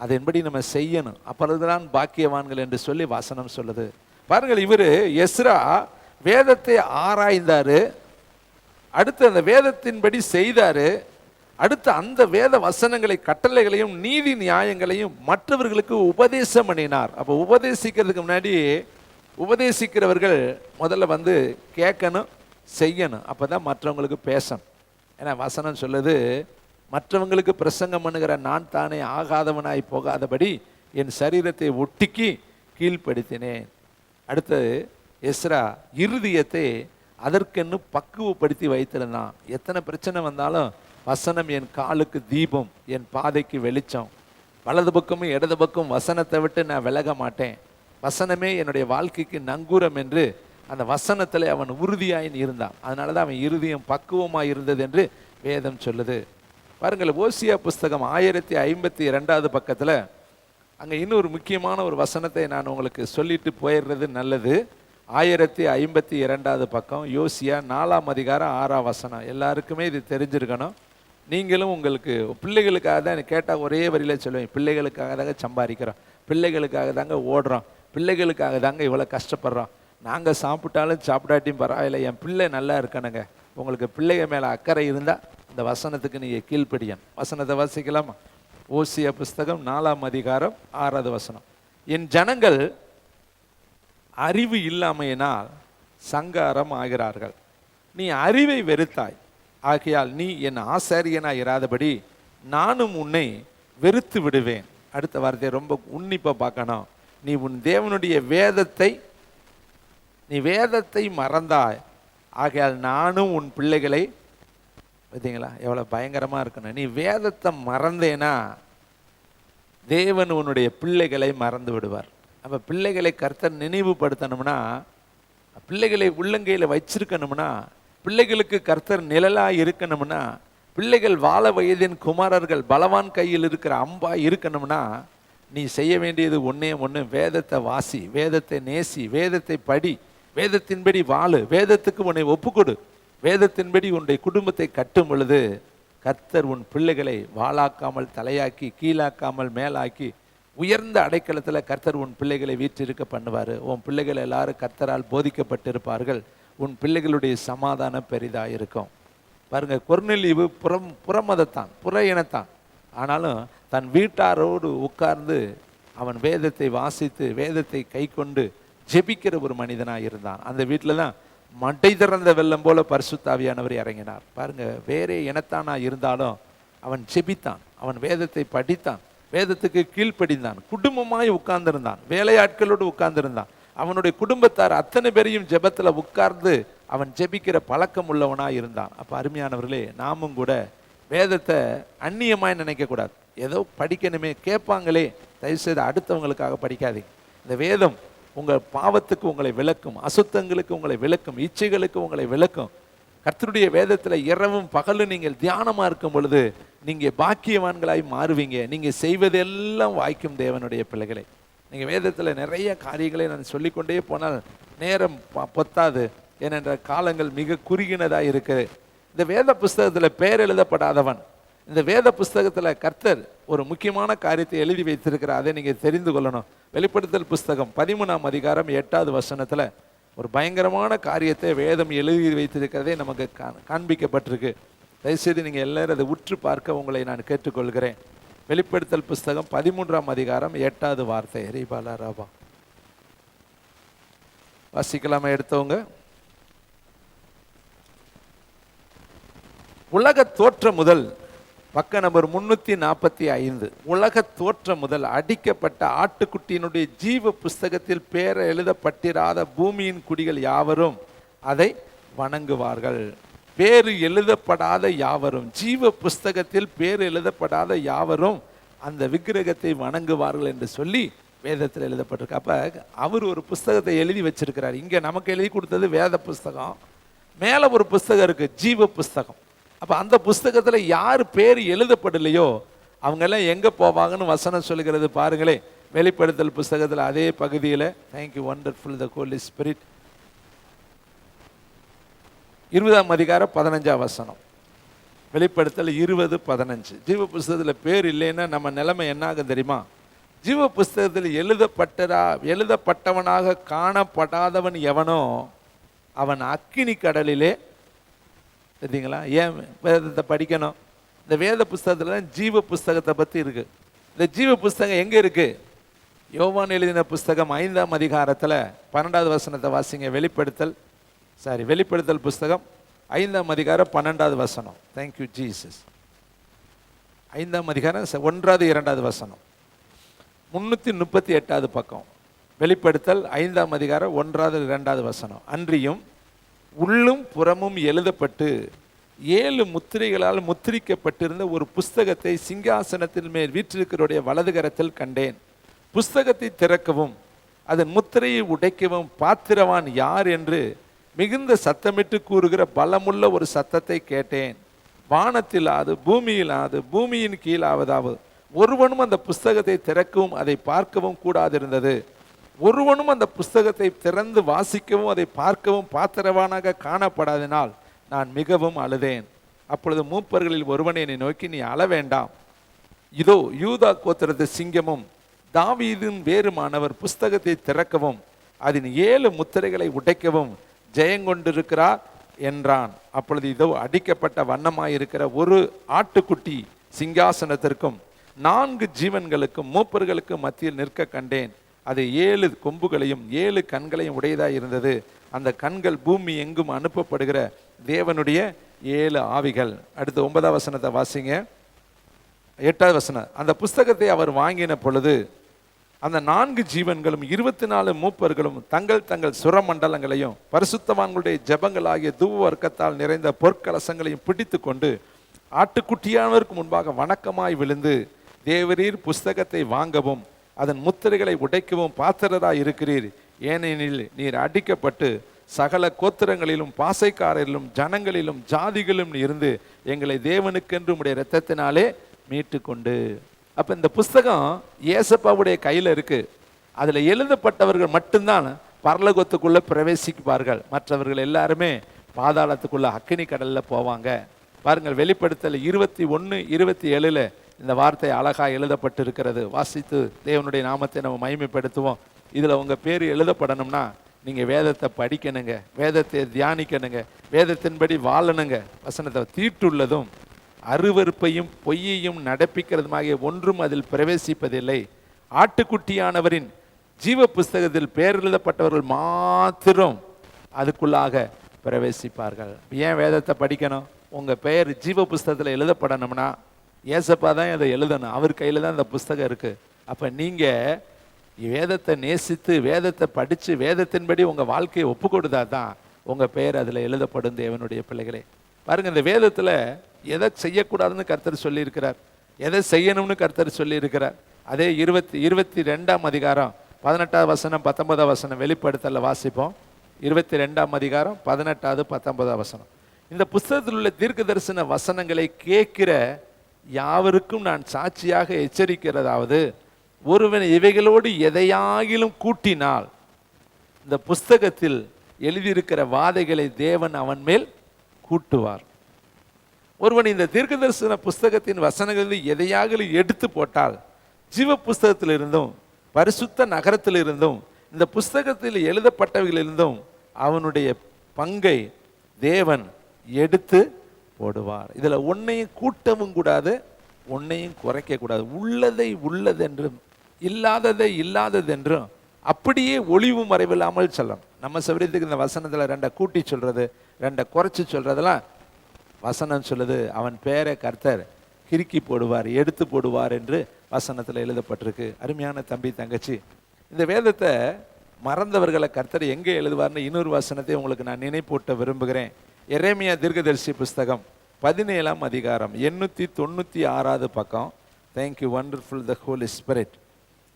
Speaker 1: அதன்படி நம்ம செய்யணும். அப்பொழுதுதான் பாக்கியவான்கள் என்று சொல்லி வசனம் சொல்லுது. பாருங்கள், இவர் எஸ்ரா வேதத்தை ஆராய்ந்தாரு. அடுத்து அந்த வேதத்தின்படி செய்தாரு. அடுத்து அந்த வேத வசனங்களை, கட்டளைகளையும் நீதி நியாயங்களையும் மற்றவர்களுக்கு உபதேசம் பண்ணினார். அப்போ உபதேசிக்கிறதுக்கு முன்னாடி உபதேசிக்கிறவர்கள் முதல்ல வந்து கேட்கணும், செய்யணும். அப்பதான் மற்றவங்களுக்கு பேசணும். ஏன்னா வசனம் சொல்லுது, மற்றவங்களுக்கு பிரசங்கம் பண்ணுகிற நான் தானே ஆகாதவனாய் போகாதபடி என் சரீரத்தை ஒட்டிக்கி கீழ்ப்படுத்தினேன். அடுத்தது எஸ்ரா இருதயத்தை அதற்கென்னு பக்குவப்படுத்தி வைத்திருந்தான். எத்தனை பிரச்சனை வந்தாலும் வசனம் என் காலுக்கு தீபம், என் பாதைக்கு வெளிச்சம். வலது பக்கமும் இடது பக்கம் வசனத்தை விட்டு நான் விலக மாட்டேன். வசனமே என்னுடைய வாழ்க்கைக்கு நங்கூரம் என்று அந்த வசனத்தில் அவன் உறுதியாய் இருந்தான். அதனால தான் அவன் இருதயம் பக்குவமாக இருந்தது என்று வேதம் சொல்லுது. பாருங்கள், ஓசியா புஸ்தகம் 1052 பக்கத்தில் அங்கே இன்னொரு முக்கியமான ஒரு வசனத்தை நான் உங்களுக்கு சொல்லிட்டு போயிடுறது நல்லது. 1052 பக்கம், யோசியா 4ஆம் அதிகாரம் 6ஆம் வசனம். எல்லாருக்குமே இது தெரிஞ்சிருக்கணும். நீங்களும் உங்களுக்கு பிள்ளைகளுக்காக தான் கேட்டால் ஒரே வரியில் சொல்லுவேன், பிள்ளைகளுக்காக தாங்க சம்பாதிக்கிறோம், பிள்ளைகளுக்காக தாங்க ஓடுறோம், பிள்ளைகளுக்காக தாங்க இவ்வளோ கஷ்டப்படுறோம். நாங்கள் சாப்பிட்டாலும் சாப்பிடாட்டியும் பரவாயில்லை, என் பிள்ளை நல்லா இருக்கணுங்க. உங்களுக்கு பிள்ளைங்க மேலே அக்கறை இருந்தால் அந்த வசனத்துக்கு நீங்கள் கீழ்ப்படியன். வசனத்தை வாசிக்கலாமா? ஓசியா புஸ்தகம் 4ஆம் அதிகாரம் 6வது வசனம். என் ஜனங்கள் அறிவு இல்லாமையினால் சங்காரம் ஆகிறார்கள். நீ அறிவை வெறுத்தாய், ஆகையால் நீ என் ஆசாரியனாய் இராதபடி நானும் உன்னை வெறுத்து விடுவேன். அடுத்த வார்த்தையை ரொம்ப உன்னிப்பா பார்க்கணும். நீ உன் தேவனுடைய வேதத்தை மறந்தாய், ஆகையால் நானும் உன் பிள்ளைகளை, பார்த்தீங்களா எவ்வளோ பயங்கரமாக இருக்கணும். நீ வேதத்தை மறந்தேனா தேவன் உன்னுடைய பிள்ளைகளை மறந்து விடுவார். அப்போ பிள்ளைகளை கர்த்தர் நினைவுபடுத்தணும்னா, பிள்ளைகளை உள்ளங்கையில் வச்சிருக்கணும்னா, பிள்ளைகளுக்கு கர்த்தர் நிழலாக இருக்கணும்னா, பிள்ளைகள் வாழ வயதின் குமாரர்கள் பலவான் கையில் இருக்கிற அம்பா இருக்கணும்னா, நீ செய்ய வேண்டியது ஒன்றே ஒன்று, வேதத்தை வாசி, வேதத்தை நேசி, வேதத்தை படி, வேதத்தின்படி வாழு, வேதத்துக்கு உன்னை ஒப்புக்கொடு. வேதத்தின்படி உன்னுடைய குடும்பத்தை கட்டும் பொழுது கர்த்தர் உன் பிள்ளைகளை வாளாக்காமல் தலையாக்கி, கீழாக்காமல் மேலாக்கி, உயர்ந்த அடைக்கலத்தில் கர்த்தர் உன் பிள்ளைகளை வீற்றிருக்க பண்ணுவார். உன் பிள்ளைகள் எல்லாரும் கர்த்தரால் போதிக்கப்பட்டிருப்பார்கள். உன் பிள்ளைகளுடைய சமாதானம் பெரிதாக இருக்கும். பாருங்கள், கொர்நேலியு புறமதத்தான், புற இனத்தான். ஆனாலும் தன் வீட்டாரோடு உட்கார்ந்து அவன் வேதத்தை வாசித்து வேதத்தை கை கொண்டு ஜெபிக்கிற ஒரு மனிதனாக இருந்தான். அந்த வீட்டில் தான் மடை திறந்த வெள்ளம் போல பரிசுத்தாவியானவர் இறங்கினார். பாருங்க, வேறே இனத்தானா இருந்தாலும் அவன் ஜெபித்தான், அவன் வேதத்தை படித்தான், வேதத்துக்கு கீழ்ப்படிந்தான், குடும்பமாய் உட்கார்ந்திருந்தான், வேலையாட்களோடு உட்கார்ந்திருந்தான். அவனுடைய குடும்பத்தார் அத்தனை பேரையும் ஜெபத்தில் உட்கார்ந்து அவன் ஜெபிக்கிற பழக்கம் உள்ளவனாக இருந்தான். அப்போ அருமையானவர்களே, நாமும் கூட வேதத்தை அந்நியமாய் நினைக்கக்கூடாது. ஏதோ படிக்கணுமே, கேட்பாங்களே, தயவுசெய்து அடுத்தவங்களுக்காக படிக்காதீங்க. இந்த வேதம் உங்கள் பாவத்துக்கு உங்களை விளக்கும், அசுத்தங்களுக்கு உங்களை விளக்கும், இச்சைகளுக்கு உங்களை விளக்கும். கர்த்தருடைய வேதத்தில் இரவும் பகலும் நீங்கள் தியானமாக இருக்கும் பொழுது நீங்கள் பாக்கியவான்களாய் மாறுவீங்க. நீங்கள் செய்வதெல்லாம் வாய்க்கும் தேவனுடைய பிள்ளைகளை. நீங்கள் வேதத்தில் நிறைய காரியங்களை நான் சொல்லிக்கொண்டே போனால் நேரம் பொத்தாது. ஏனென்ற காலங்கள் மிக குறுகினதாக இருக்குது. இந்த வேத புஸ்தகத்தில் பெயர் எழுதப்படாதவன், இந்த வேத புஸ்தகத்தில் கர்த்தர் ஒரு முக்கியமான காரியத்தை எழுதி வைத்திருக்கிறார். அதை நீங்கள் தெரிந்து கொள்ளணும். வெளிப்படுத்தல் புஸ்தகம் 13ஆம் அதிகாரம் 8வது வசனத்தில் ஒரு பயங்கரமான காரியத்தை வேதம் எழுதி வைத்திருக்கிறதே நமக்கு காண்பிக்கப்பட்டிருக்கு. தயவுசெய்து நீங்கள் எல்லாரும் அதை உற்று பார்க்க உங்களை நான் கேட்டுக்கொள்கிறேன். வெளிப்படுத்தல் புஸ்தகம் 13ஆம் அதிகாரம் 8வது வார்த்தை. ரீபாலா ராபா வாசிக்கலாமா? எடுத்தவங்க. உலக தோற்றம் முதல், பக்க நம்பர் 345, உலக தோற்றம் முதல் அடிக்கப்பட்ட ஆட்டுக்குட்டியினுடைய ஜீவ புஸ்தகத்தில் பேர் எழுதப்பட்டிராத பூமியின் குடிகள் யாவரும் அதை வணங்குவார்கள். பேரு எழுதப்படாத யாவரும், ஜீவ புஸ்தகத்தில் பேர் எழுதப்படாத யாவரும் அந்த விக்கிரகத்தை வணங்குவார்கள் என்று சொல்லி வேதத்தில் எழுதப்பட்டிருக்கு. அப்ப அவர் ஒரு புஸ்தகத்தை எழுதி வச்சிருக்கிறார். இங்க நமக்கு எழுதி கொடுத்தது வேத புஸ்தகம், மேல ஒரு புஸ்தகம் இருக்கு, ஜீவ புஸ்தகம். அப்போ அந்த புஸ்தகத்தில் யார் பேர் எழுதப்படலையோ அவங்கெல்லாம் எங்கே போவாங்கன்னு வசனம் சொல்லுகிறது பாருங்களே. வெளிப்படுத்தல் புஸ்தகத்தில் அதே பகுதியில், தேங்க்யூ வண்டர்ஃபுல் த ஹோலி ஸ்பிரிட், 20ஆம் அதிகாரம் 15ஆம் வசனம். வெளிப்படுத்தல் 20:15. ஜீவ புஸ்தகத்தில் பேர் இல்லைன்னா நம்ம நிலைமை என்ன ஆகும் தெரியுமா? ஜீவ புஸ்தகத்தில் எழுதப்பட்டவனாக காணப்படாதவன் எவனோ அவன் அக்கினி கடலிலே சரிங்களா? ஏன் வேதத்தை படிக்கணும்? இந்த வேத புஸ்தகத்தில் தான் ஜீவ புஸ்தகத்தை பற்றி இருக்கு. இந்த ஜீவ புஸ்தகம் எங்கே இருக்கு? யோவான் எழுதின புஸ்தகம் 5ஆம் அதிகாரத்தில் 12வது வசனத்தை வாசிங்க. வெளிப்படுத்தல் புஸ்தகம் 5ஆம் அதிகாரம் 12வது வசனம். Thank you Jesus. 5ஆம் அதிகாரம் 1வது 2வது வசனம், 338வது பக்கம். வெளிப்படுத்தல் 5ஆம் அதிகாரம் 1வது 2வது வசனம். அன்றியும் உள்ளும் புறமும் எழுதப்பட்டு 7 முத்திரைகளால் முத்திரிக்கப்பட்டிருந்த ஒரு புஸ்தகத்தை சிங்காசனத்தின் மேல் வீற்றிருக்கிறவருடைய வலது கரத்தில் கண்டேன். புஸ்தகத்தை திறக்கவும் அதன் முத்திரையை உடைக்கவும் பாத்திரவான் யார் என்று மிகுந்த சத்தமிட்டு கூறுகிற பலமுள்ள ஒரு சத்தத்தை கேட்டேன். வானத்திலாது பூமியிலாது பூமியின் கீழாவதாவது ஒருவனும் அந்த புஸ்தகத்தை திறக்கவும் அதை பார்க்கவும் கூடாதிருந்தது. ஒருவனும் அந்த புஸ்தகத்தை திறந்து வாசிக்கவும் அதை பார்க்கவும் பாத்திரவானாக காணப்படாதனால் நான் மிகவும் அழுதேன். அப்பொழுது மூப்பர்களில் ஒருவனை என்னை நோக்கி, நீ அழ வேண்டாம், இதோ யூதா கோத்திரத்து சிங்கமும் தாவீதின் வேறுமானவர் புஸ்தகத்தை திறக்கவும் அதன் 7 முத்திரைகளை உடைக்கவும் ஜெயங்கொண்டிருக்கிறார் என்றான். அப்பொழுது இதோ அடிக்கப்பட்ட வண்ணமாயிருக்கிற ஒரு ஆட்டுக்குட்டி சிங்காசனத்திற்கும் 4 ஜீவன்களுக்கும் மூப்பர்களுக்கும் மத்தியில் நிற்க கண்டேன். அது 7 கொம்புகளையும் 7 கண்களையும் உடையதாய் இருந்தது. அந்த கண்கள் பூமி எங்கும் அனுப்பப்படுகிற தேவனுடைய 7 ஆவிகள். அடுத்து 9வது வசனத்தை வாசிங்க. 8வது வசனம். அந்த புஸ்தகத்தை அவர் வாங்கின பொழுது அந்த 4 ஜீவன்களும் 24 மூப்பர்களும் தங்கள் தங்கள் சுரமண்டலங்களையும் பரிசுத்தவான்களுடைய ஜெபங்களாகிய தூப வர்க்கத்தால் நிறைந்த பொற்கலசங்களையும் பிடித்து கொண்டு ஆட்டுக்குட்டியானவருக்கு முன்பாக வணக்கமாய் விழுந்து, தேவரீர் புஸ்தகத்தை வாங்கவும் அதன் முத்திரைகளை உடைக்கவும் பாத்திரராய் இருக்கிறீர். ஏனெனில் நீர் அடிக்கப்பட்டு சகல கோத்திரங்களிலும் பாசைக்காரரிலும் ஜனங்களிலும் ஜாதிகளிலும் இருந்து எங்களை தேவனுக்கென்று உம்முடைய இரத்தத்தினாலே மீட்டு கொண்டு. அப்ப இந்த புஸ்தகம் இயேசப்பாவுடைய கையில இருக்கு. அதுல எழுதப்பட்டவர்கள் மட்டும்தான் பரலோகத்துக்குள்ள பிரவேசிப்பார்கள். மற்றவர்கள் எல்லாருமே பாதாளத்துக்குள்ள அக்கினி கடல்ல போவாங்க. பாருங்கள், வெளிப்படுத்தல் 21:27 இந்த வார்த்தை அழகா எழுதப்பட்டிருக்கிறது. வாசித்து தேவனுடைய நாமத்தை நம்ம மகிமைப்படுத்துவோம். இதுல உங்க பேர் எழுதப்படணும்னா நீங்க வேதத்தை படிக்கணுங்க, வேதத்தை தியானிக்கணுங்க, வேதத்தின்படி வாழணுங்க. வசனத்தை தீட்டுள்ளதும் அருவருப்பையும் பொய்யையும் நடப்பிக்கிறதுமாகிய ஒன்றும் அதில் பிரவேசிப்பதில்லை. ஆட்டுக்குட்டியானவரின் ஜீவ புஸ்தகத்தில் பேர் எழுதப்பட்டவர்கள் மாத்திரம் அதுக்குள்ளாக பிரவேசிப்பார்கள். ஏன் வேதத்தை படிக்கணும்? உங்க பெயர் ஜீவ புஸ்தகத்தில் எழுதப்படணும்னா ஏசப்பா தான் அதை எழுதணும். அவர் கையில தான் அந்த புஸ்தகம் இருக்கு. அப்ப நீங்க வேதத்தை நேசித்து வேதத்தை படிச்சு வேதத்தின்படி உங்க வாழ்க்கையை ஒப்பு கொடுத்தா தான் உங்க பெயர் அதுல எழுதப்படும். தேவனுடைய பிள்ளைகளே, பாருங்க, இந்த வேதத்துல எதை செய்யக்கூடாதுன்னு கர்த்தர் சொல்லி இருக்கிறார், எதை செய்யணும்னு கர்த்தர் சொல்லி இருக்கிறார். அதே 22ஆம் அதிகாரம் 18வது வசனம் 19வது வசனம் வெளிப்படுத்தல வாசிப்போம். 22ஆம் அதிகாரம் 18வது 19வது வசனம். இந்த புஸ்தகத்தில் உள்ள தீர்க்க தரிசன வசனங்களை கேட்கிற யாவருக்கும் நான் சாட்சியாக எச்சரிக்கிறதாவது, ஒருவன் இவைகளோடு எதையாகிலும் கூட்டினால் இந்த புஸ்தகத்தில் எழுதியிருக்கிற வாதைகளை தேவன் அவன் மேல் கூட்டுவார். ஒருவன் இந்த தீர்க்க தரிசன புஸ்தகத்தின் வசனங்களில் எதையாகிலும் எடுத்து போட்டால் ஜீவ புஸ்தகத்திலிருந்தும் பரிசுத்த நகரத்திலிருந்தும் இந்த புஸ்தகத்தில் எழுதப்பட்டவைகளிலிருந்தும் அவனுடைய பங்கை தேவன் எடுத்து போடுவார். இதுல ஒன்னையும் கூட்டவும் கூடாது, ஒன்னையும் குறைக்க கூடாது. உள்ளதை உள்ளதென்றும் இல்லாததை இல்லாததென்றும் அப்படியே ஒளிவு மறைவில்லாமல் சொல்லணும். நம்ம சௌரியத்துக்கு இந்த வசனத்துல 2 கூட்டி சொல்றது 2 குறைச்சி சொல்றதெல்லாம் வசனம் சொல்லுது. அவன் பேரை கர்த்தர் கிறுக்கி போடுவார், எடுத்து போடுவார் என்று வசனத்துல எழுதப்பட்டிருக்கு. அருமையான தம்பி தங்கச்சி, இந்த வேதத்தை மறந்தவர்களை கர்த்தர் எங்கே எழுதுவார்னு இன்னொரு வசனத்தை உங்களுக்கு நான் நினைப்பூட்ட விரும்புகிறேன். எரேமியா தீர்க்கதரிசி புஸ்தகம் 17ஆம் அதிகாரம் 896வது பக்கம். தேங்க்யூ வண்டர்ஃபுல் த ஹோலி ஸ்பிரிட்.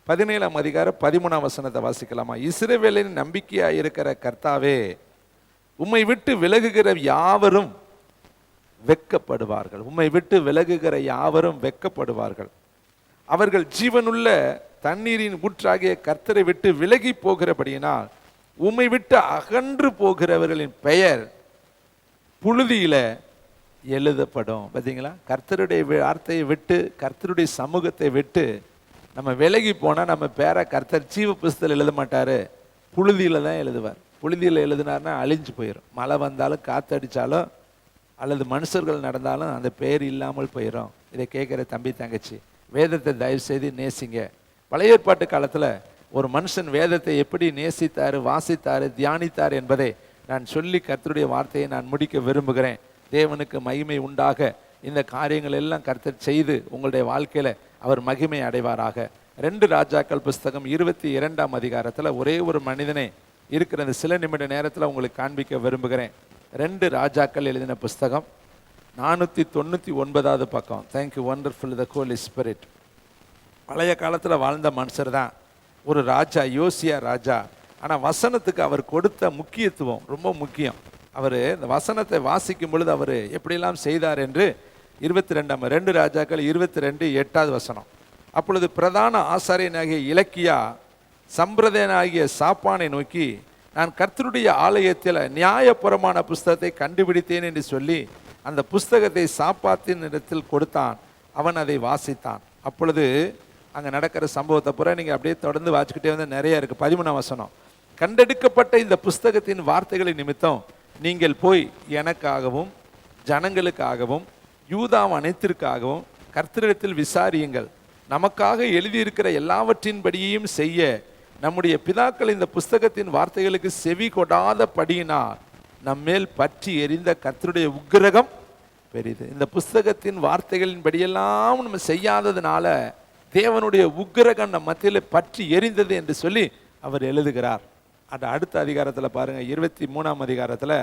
Speaker 1: 17ஆம் அதிகாரம் 13ஆம் வசனத்தை வாசிக்கலாமா? இஸ்ரவேலின் நம்பிக்கையாய் இருக்கிற கர்த்தாவே, உம்மை விட்டு விலகுகிற யாவரும் வெட்கப்படுவார்கள். உம்மை விட்டு விலகுகிற யாவரும் வெட்கப்படுவார்கள். அவர்கள் ஜீவனுள்ள தண்ணீரின் ஊற்றாகிய கர்த்தரை விட்டு விலகி போகிறபடியினால் உம்மை விட்டு அகன்று போகிறவர்களின் பெயர் புழுதியில எழுதப்படும். பார்த்தீங்களா? கர்த்தருடைய வார்த்தையை விட்டு கர்த்தருடைய சமூகத்தை விட்டு நம்ம விலகி போனா நம்ம பேரை கர்த்தர் ஜீவ புஸ்தகத்தில் எழுத மாட்டாரு, புழுதியில தான் எழுதுவார். புழுதியில எழுதினார்னா அழிஞ்சு போயிடும். மழை வந்தாலும் காத்தடிச்சாலும் அல்லது மனுஷர்கள் நடந்தாலும் அந்த பெயர் இல்லாமல் போயிடும். இதை கேட்குற தம்பி தங்கச்சி, வேதத்தை தயவு செய்து நேசிங்க. பழைய ஏற்பாட்டு காலத்தில் ஒரு மனுஷன் வேதத்தை எப்படி நேசித்தார், வாசித்தார், தியானித்தார் என்பதை நான் சொல்லி கர்த்தருடைய வார்த்தையை நான் முடிக்க விரும்புகிறேன். தேவனுக்கு மகிமை உண்டாக இந்த காரியங்கள் எல்லாம் கர்த்தர் செய்து உங்களுடைய வாழ்க்கையில் அவர் மகிமை அடைவாராக. 2 ராஜாக்கள் புஸ்தகம் 22ஆம் அதிகாரத்தில் ஒரே ஒரு மனிதனே இருக்கிற அந்த சில நிமிட நேரத்தில் உங்களுக்கு காண்பிக்க விரும்புகிறேன். 2 ராஜாக்கள் எழுதின புஸ்தகம் 499வது பக்கம். தேங்க்யூ வண்டர்ஃபுல் த ஹோலி ஸ்பிரிட். பழைய காலத்தில் வாழ்ந்த மனுஷர் தான் ஒரு ராஜா, யோசியா ராஜா. ஆனால் வசனத்துக்கு அவர் கொடுத்த முக்கியத்துவம் ரொம்ப முக்கியம். அவர் இந்த வசனத்தை வாசிக்கும் பொழுது அவர் எப்படியெல்லாம் செய்தார் என்று 2 ராஜாக்கள் 22:8 வசனம். அப்பொழுது பிரதான ஆசாரியனாகிய இலக்கியா சம்பிரதாயனாகிய சாப்பானை நோக்கி, நான் கர்த்தருடைய ஆலயத்தில் நியாயபுரமான புஸ்தகத்தை கண்டுபிடித்தேன் என்று சொல்லி அந்த புஸ்தகத்தை சாப்பாத்தின் இடத்தில் கொடுத்தான். அவன் அதை வாசித்தான். அப்பொழுது அங்கே நடக்கிற சம்பவத்தை பூரா நீங்கள் அப்படியே தொடர்ந்து வாசிக்கிட்டே வந்து நிறைய இருக்குது. 13ஆம் வசனம். கண்டெடுக்கப்பட்ட இந்த புஸ்தகத்தின் வார்த்தைகளை நிமித்தம் நீங்கள் போய் எனக்காகவும் ஜனங்களுக்காகவும் யூதாம் அனைத்திற்காகவும் கர்த்தரிடத்தில் விசாரியுங்கள். நமக்காக எழுதியிருக்கிற எல்லாவற்றின்படியையும் செய்ய நம்முடைய பிதாக்கள் இந்த புஸ்தகத்தின் வார்த்தைகளுக்கு செவி கொடாத படியினால் நம்மேல் பற்றி எரிந்த கர்த்தருடைய உக்கிரகம் பெரிது. இந்த புஸ்தகத்தின் வார்த்தைகளின் படியெல்லாம் நம்ம செய்யாததுனால தேவனுடைய உக்கிரகம் நம்ம மத்தியில் பற்றி எரிந்தது என்று சொல்லி அவர் எழுதுகிறார். அது அடுத்த அதிகாரத்தில் பாருங்கள், 23ஆம் அதிகாரத்தில்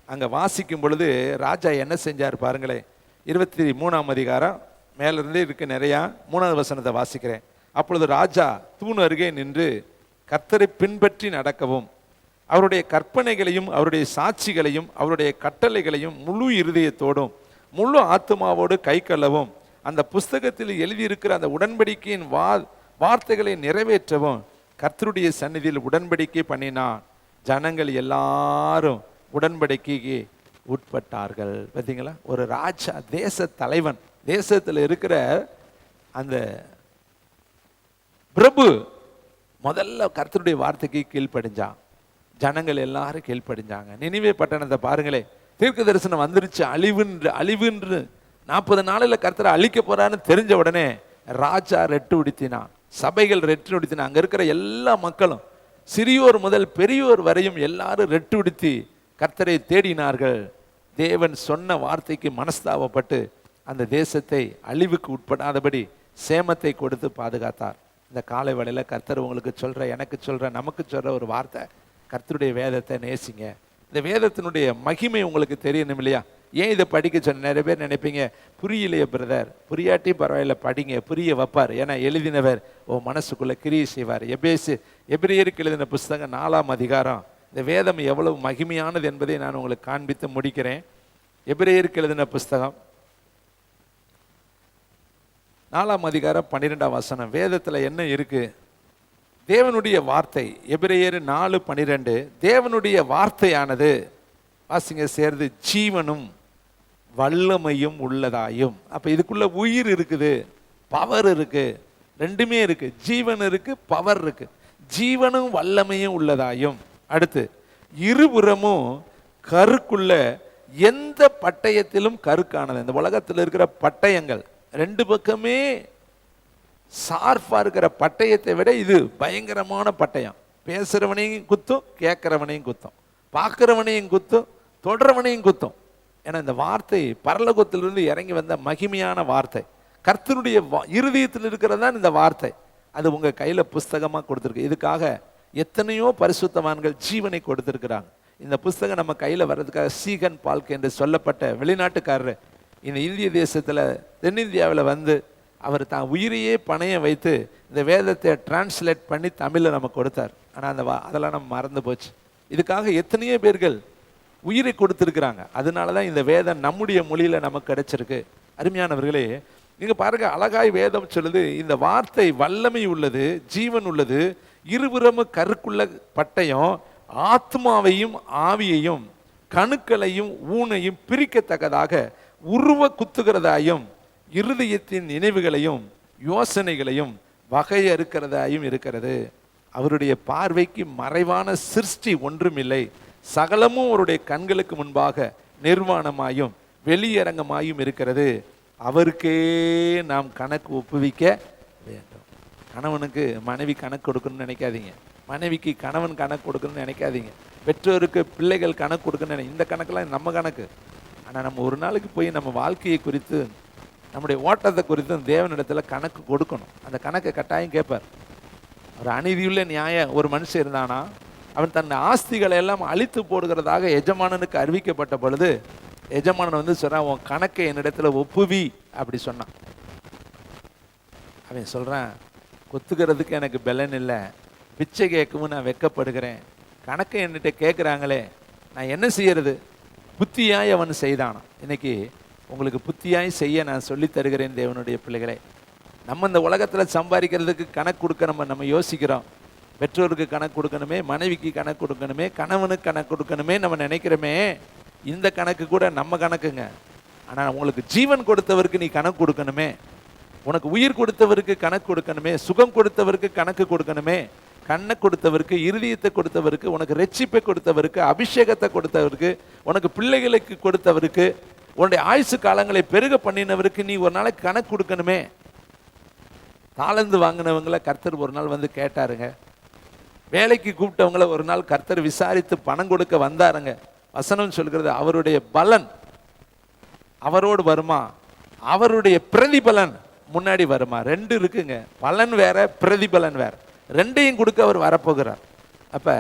Speaker 1: அங்கே வாசிக்கும் பொழுது ராஜா என்ன செஞ்சார் பாருங்களேன். 23ஆம் அதிகாரம் மேலிருந்தே இருக்கு நிறையா. 3வது வசனத்தை வாசிக்கிறேன். அப்பொழுது ராஜா தூண் அருகே நின்று கர்த்தரை பின்பற்றி நடக்கவும் அவருடைய கற்பனைகளையும் அவருடைய சாட்சிகளையும் அவருடைய கட்டளைகளையும் முழு இருதயத்தோடும் முழு ஆத்துமாவோடு கை கொள்ளவும் அந்த புஸ்தகத்தில் எழுதியிருக்கிற அந்த உடன்படிக்கையின் வார்த்தைகளை நிறைவேற்றவும் கர்த்தருடைய சந்நிதியில் உடன்படிக்கை பண்ணினான். ஜனங்கள் எல்லாரும் உடன்படிக்கைக்கு உட்பட்டார்கள். பார்த்தீங்களா, ஒரு ராஜா, தேச தலைவன், தேசத்தில் இருக்கிற அந்த பிரபு முதல்ல கர்த்தருடைய வார்த்தைக்கு கீழ்ப்படிஞ்சான். ஜனங்கள் எல்லாரும் கீழ்ப்படிஞ்சாங்க. நினிவே பட்டணத்தை பாருங்களே, தீர்க்க தரிசனம் வந்துருச்சு, அழிவுன்று 40 நாளில் கர்த்தரை அழிக்க போறான்னு தெரிஞ்ச உடனே ராஜா ரெட்டு உடுத்தினான், சபைகள் ரெட்டு உடுத்தினான். அங்க இருக்கிற எல்லா மக்களும் சிறியோர் முதல் பெரியோர் வரையும் எல்லாரும் ரெட்டு உடுத்தி கர்த்தரை தேடினார்கள். தேவன் சொன்ன வார்த்தைக்கு மனஸ்தாபப்பட்டு அந்த தேசத்தை அழிவுக்கு உட்படாதபடி சேமத்தை கொடுத்து பாதுகாத்தார். இந்த காலை வேளையில கர்த்தர் உங்களுக்கு சொல்ற, எனக்கு சொல்ற, நமக்கு சொல்ற ஒரு வார்த்தை, கர்த்தருடைய வேதத்தை நேசிங்க. இந்த வேதத்தினுடைய மகிமை உங்களுக்கு தெரியணும் இல்லையா? ஏன் இதை படிக்க சொன்ன? நிறைய பேர் நினைப்பீங்க, புரியலையே பிரதர். புரியாட்டி பரவாயில்ல, படிங்க, புரிய வைப்பார். ஏன்னா எழுதினவர் மனசுக்குள்ள கிரியை செய்வார். எபிரேயருக்கு எழுதின புஸ்தகம் 4ஆம் அதிகாரம். இந்த வேதம் எவ்வளவு மகிமையானது என்பதை நான் உங்களுக்கு காண்பித்து முடிக்கிறேன். எபிரேயருக்கு எழுதின புஸ்தகம் 4ஆம் அதிகாரம் 12ஆம் வசனம். வேதத்தில் என்ன இருக்கு? தேவனுடைய வார்த்தை. எபிரேயர் 4:12. தேவனுடைய வார்த்தையானது, வாசிங்க சேர்ந்து, ஜீவனும் வல்லமையும் உள்ளதாயும். அப்ப இதுக்குள்ள உயிர் இருக்குது, பவர் இருக்கு, ரெண்டுமே இருக்கு. ஜீவன் இருக்கு, பவர் இருக்கு. ஜீவனும் வல்லமையும் உள்ளதாயும். அடுத்து, இருபுறமும் கருக்குள்ள எந்த பட்டயத்திலும் கருக்கானது. இந்த உலகத்தில் இருக்கிற பட்டயங்கள் ரெண்டு பக்கமே சார்பா இருக்கிற பட்டயத்தை விட இது பயங்கரமான பட்டயம். பேசுறவனையும் குத்தும், கேட்கிறவனையும் குத்தும், பார்க்கிறவனையும் குத்தும், தொடர்வனையும் குத்தும். ஏன்னா இந்த வார்த்தை பரலோகத்திலிருந்து இறங்கி வந்த மகிமையான வார்த்தை. கர்த்தருடைய இருதயத்தில் இருக்கிறது தான் இந்த வார்த்தை. அது உங்க கையில புஸ்தகமா கொடுத்துருக்கு. இதுக்காக எத்தனையோ பரிசுத்தவான்கள் ஜீவனை கொடுத்திருக்கிறாங்க. இந்த புஸ்தகம் நம்ம கையில வர்றதுக்காக சீகன் பால்க் என்று சொல்லப்பட்ட வெளிநாட்டுக்காரர் இந்த இந்திய தேசத்துல, தென்னிந்தியாவில் வந்து அவர் தான் உயிரையே பணையம் வைத்து இந்த வேதத்தை டிரான்ஸ்லேட் பண்ணி தமிழில் நம்ம கொடுத்தார். ஆனால் அதெல்லாம் நம்ம மறந்து போச்சு. இதுக்காக எத்தனையோ பேர்கள் உயிரை கொடுத்துருக்குறாங்க. அதனால தான் இந்த வேதம் நம்முடைய மொழியில் நமக்கு கிடைச்சிருக்கு. அருமையானவர்களே, நீங்க பாருங்க, அழகாய் வேதம் சொல்லுது, இந்த வார்த்தை வல்லமை உள்ளது, ஜீவன் உள்ளது, இருபுறமும் கருக்குள்ள பட்டயம், ஆத்மாவையும் ஆவியையும் கணுக்களையும் ஊனையும் பிரிக்கத்தக்கதாக உருவ குத்துகிறதாயும் இருதயத்தின் நினைவுகளையும் யோசனைகளையும் வகையறுக்கிறதாயும் இருக்கிறது. அவருடைய பார்வைக்கு மறைவான சிருஷ்டி ஒன்றுமில்லை, சகலமும் அவருடைய கண்களுக்கு முன்பாக நிர்வாணமாயும் வெளியரங்கமாயும் இருக்கிறது. அவருக்கே நாம் கணக்கு ஒப்புவிக்க வேண்டும். கணவனுக்கு மனைவி கணக்கு கொடுக்கணும்னு நினைக்காதீங்க. மனைவிக்கு கணவன் கணக்கு கொடுக்கணும்னு நினைக்காதீங்க. பெற்றோருக்கு பிள்ளைகள் கணக்கு கொடுக்கணும்னு இந்த கணக்கெல்லாம் நம்ம கணக்கு. ஆனால் நம்ம ஒரு நாளைக்கு போய் நம்ம வாழ்க்கையை குறித்து, நம்முடைய ஓட்டத்தை குறித்து தேவனிடத்தில் கணக்கு கொடுக்கணும். அந்த கணக்கை கட்டாயம் கேட்பார். ஒரு அநீதியுள்ள நியாயம் ஒரு மனுஷன் இருந்தானா, அவன் தன் ஆஸ்திகளை எல்லாம் அழித்து போடுகிறதாக எஜமானனுக்கு அறிவிக்கப்பட்ட பொழுது எஜமானன் சொல்றான், உன் கணக்கை என்னிடத்துல ஒப்புவி அப்படி சொன்னான். அவன் சொல்றான், கொத்துக்கிறதுக்கு எனக்கு பலன் இல்லை, பிச்சை கேட்கவும் நான் வெட்கப்படுகிறேன், கணக்கை என்கிட்ட கேட்குறாங்களே, நான் என்ன செய்யறது? புத்தியாய் அவன் செய்தானான். இன்னைக்கு உங்களுக்கு புத்தியாய் செய்ய நான் சொல்லி தருகிறேன் தேவனுடைய பிள்ளைகளே. நம்ம இந்த உலகத்தில் சம்பாதிக்கிறதுக்கு கணக்கு கொடுக்க நம்ம யோசிக்கிறோம். பெற்றோருக்கு கணக்கு கொடுக்கணுமே, மனைவிக்கு கணக்கு கொடுக்கணுமே, கணவனுக்கு கணக்கு கொடுக்கணுமே நம்ம நினைக்கிறோமே. இந்த கணக்கு கூட நம்ம கணக்குங்க. ஆனால் உங்களுக்கு ஜீவன் கொடுத்தவருக்கு நீ கணக்கு கொடுக்கணுமே, உனக்கு உயிர் கொடுத்தவருக்கு கணக்கு கொடுக்கணுமே, சுகம் கொடுத்தவருக்கு கணக்கு கொடுக்கணுமே, கண்ணை கொடுத்தவருக்கு, இருதயத்தை கொடுத்தவருக்கு, உனக்கு ரட்சிப்பை கொடுத்தவருக்கு, அபிஷேகத்தை கொடுத்தவருக்கு, உனக்கு பிள்ளைகளுக்கு கொடுத்தவருக்கு, உன்னுடைய ஆயுசு காலங்களை பெருக பண்ணினவருக்கு நீ ஒரு நாளைக்கு கணக்கு கொடுக்கணுமே. தாளந்து வாங்கினவங்களை கர்த்தர் ஒரு நாள் கேட்டாருங்க. வேலைக்கு கூப்பிட்டவங்கள ஒரு நாள் கர்த்தர் விசாரித்து பணம் கொடுக்க வந்தாருங்க. வசனம் சொல்கிறது, அவருடைய பலன் அவரோடு வருமா, அவருடைய பிரதிபலன் முன்னாடி வருமா? ரெண்டு இருக்குங்க. பலன் வேற, பிரதிபலன் வேற. ரெண்டையும் கொடுக்க அவர் வரப்போகிறார். அப்ப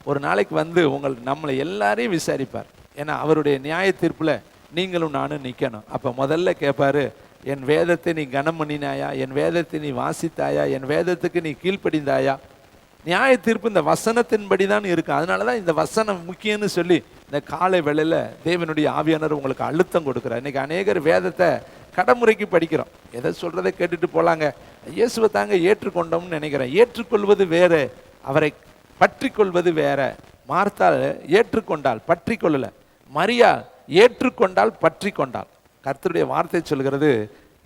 Speaker 1: ஒரு நாளைக்கு நம்மளை எல்லாரையும் விசாரிப்பார். ஏன்னா அவருடைய நியாய தீர்ப்புல நீங்களும் நானும் நிக்கணும். அப்ப முதல்ல கேட்பாரு, என் வேதத்தை நீ கனம் பண்ணினாயா, என் வேதத்தை நீ வாசித்தாயா, என் வேதத்துக்கு நீ கீழ்ப்படிந்தாயா? நியாய தீர்ப்பு இந்த வசனத்தின்படி தான் இருக்கு. அதனாலதான் இந்த வசனம் முக்கியம்னு சொல்லி இந்த காலை வேளையில தேவனுடைய ஆவியானவர் உங்களுக்கு அழுத்தம் கொடுக்குறார். இன்னைக்கு அநேகர் வேதத்தை கடைமுறைக்கு படிக்கிறோம். எதை சொல்றதை கேட்டுட்டு போலாங்க. இயேசுவை தாங்க ஏற்றுக்கொண்டோம்னு நினைக்கிறேன். ஏற்றுக்கொள்வது வேற, அவரை பற்றி கொள்வது வேற. மார்த்தாள் ஏற்றுக்கொண்டால், பற்றி கொள்ளல. மரியா ஏற்றுக்கொண்டால், பற்றி கொண்டாள். கர்த்தருடைய வார்த்தை சொல்கிறது,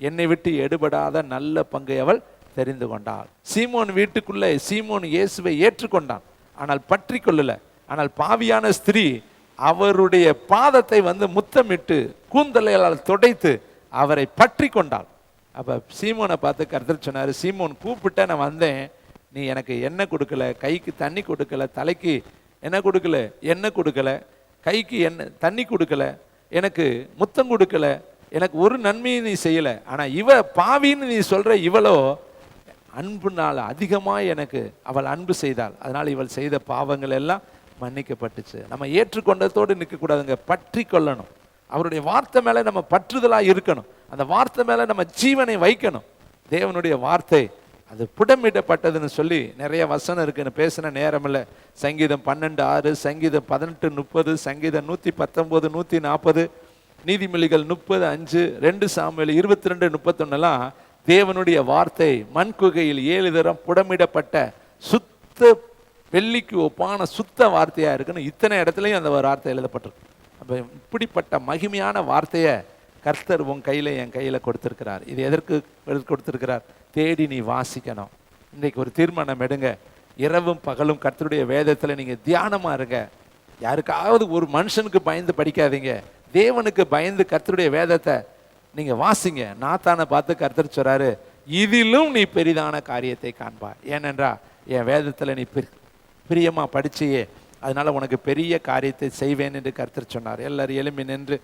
Speaker 1: என்னை விட்டு எடுபடாத நல்ல பங்கை அவள் தெரிந்து கொண்டாள். சீமோன் வீட்டுக்குள்ளே சீமோன் இயேசுவை ஏற்றுக்கொண்டான், ஆனால் பற்றி கொள்ளல. ஆனால் பாவியான ஸ்திரீ அவருடைய பாதத்தை முத்தமிட்டு கூந்தலையால் துடைத்து அவரை பற்றி கொண்டாள். அப்ப சீமோனை பார்த்து கர்த்தர் சொன்னாரு, சீமோன் கூப்பிட்ட நான் வந்தேன், நீ எனக்கு எண்ணெய் கொடுக்கல, கைக்கு தண்ணி கொடுக்கல, தலைக்கு என்ன கொடுக்கல, எண்ணெய் கொடுக்கல, கைக்கு எண்ணெய் தண்ணி கொடுக்கல, எனக்கு முத்தம் கொடுக்கல, எனக்கு ஒரு நன்மையும் நீ செய்யல. ஆனா இவ பாவின்னு நீ சொல்ற இவளோ அன்புனால அதிகமாக எனக்கு அவள் அன்பு செய்தாள். அதனால இவள் செய்த பாவங்கள் எல்லாம் மன்னிக்கப்பட்டுச்சு. நம்ம ஏற்றுக்கொண்டதோடு நிற்கக்கூடாதுங்க, பற்றி கொள்ளணும். அவருடைய வார்த்தை மேல நம்ம பற்றுதலாக இருக்கணும். அந்த வார்த்தை மேல நம்ம ஜீவனை வைக்கணும். தேவனுடைய வார்த்தை அது புடமிடப்பட்டதுன்னு சொல்லி நிறைய வசனம் இருக்குன்னு பேசின நேரம் இல்லை. சங்கீதம் 12:6, சங்கீதம் 18:30, சங்கீதம் 119, 140, நீதிமொழிகள் 30:5, 2 சாமுவேல் 22:31 தேவனுடைய வார்த்தை மண் குகையில் 7 தரம் புடமிடப்பட்ட சுத்த வெள்ளிக்கு ஒப்பான சுத்த வார்த்தையா இருக்குன்னு இத்தனை இடத்துலையும் அந்த வார்த்தை எழுதப்பட்டிருக்கு. அப்ப இப்படிப்பட்ட மகிமையான வார்த்தையை கர்த்தர் உன் கையில என் கையில கொடுத்திருக்கிறார். இது எதற்கு கொடுத்திருக்கிறார்? தேடி நீ வாசிக்கணும். இன்றைக்கு ஒரு தீர்மானம் எடுங்க, இரவும் பகலும் கர்த்தருடைய வேதத்துல நீங்க தியானமா இருங்க. யாருக்காவது ஒரு மனுஷனுக்கு பயந்து படிக்காதீங்க, தேவனுக்கு பயந்து கர்த்தருடைய வேதத்தை நீங்க வாசிங்க. நாத்தானை பார்த்து கர்த்தர் சொல்றாரு, இதிலும் நீ பெரிதான காரியத்தை காண்பா. ஏனென்றா என் வேதத்துல நீ பிரியமா படிச்சியே, அதனால உனக்கு பெரிய காரியத்தை செய்வேன் என்று கர்த்தர் சொன்னார். எல்லாரும் எழும்பி நின்று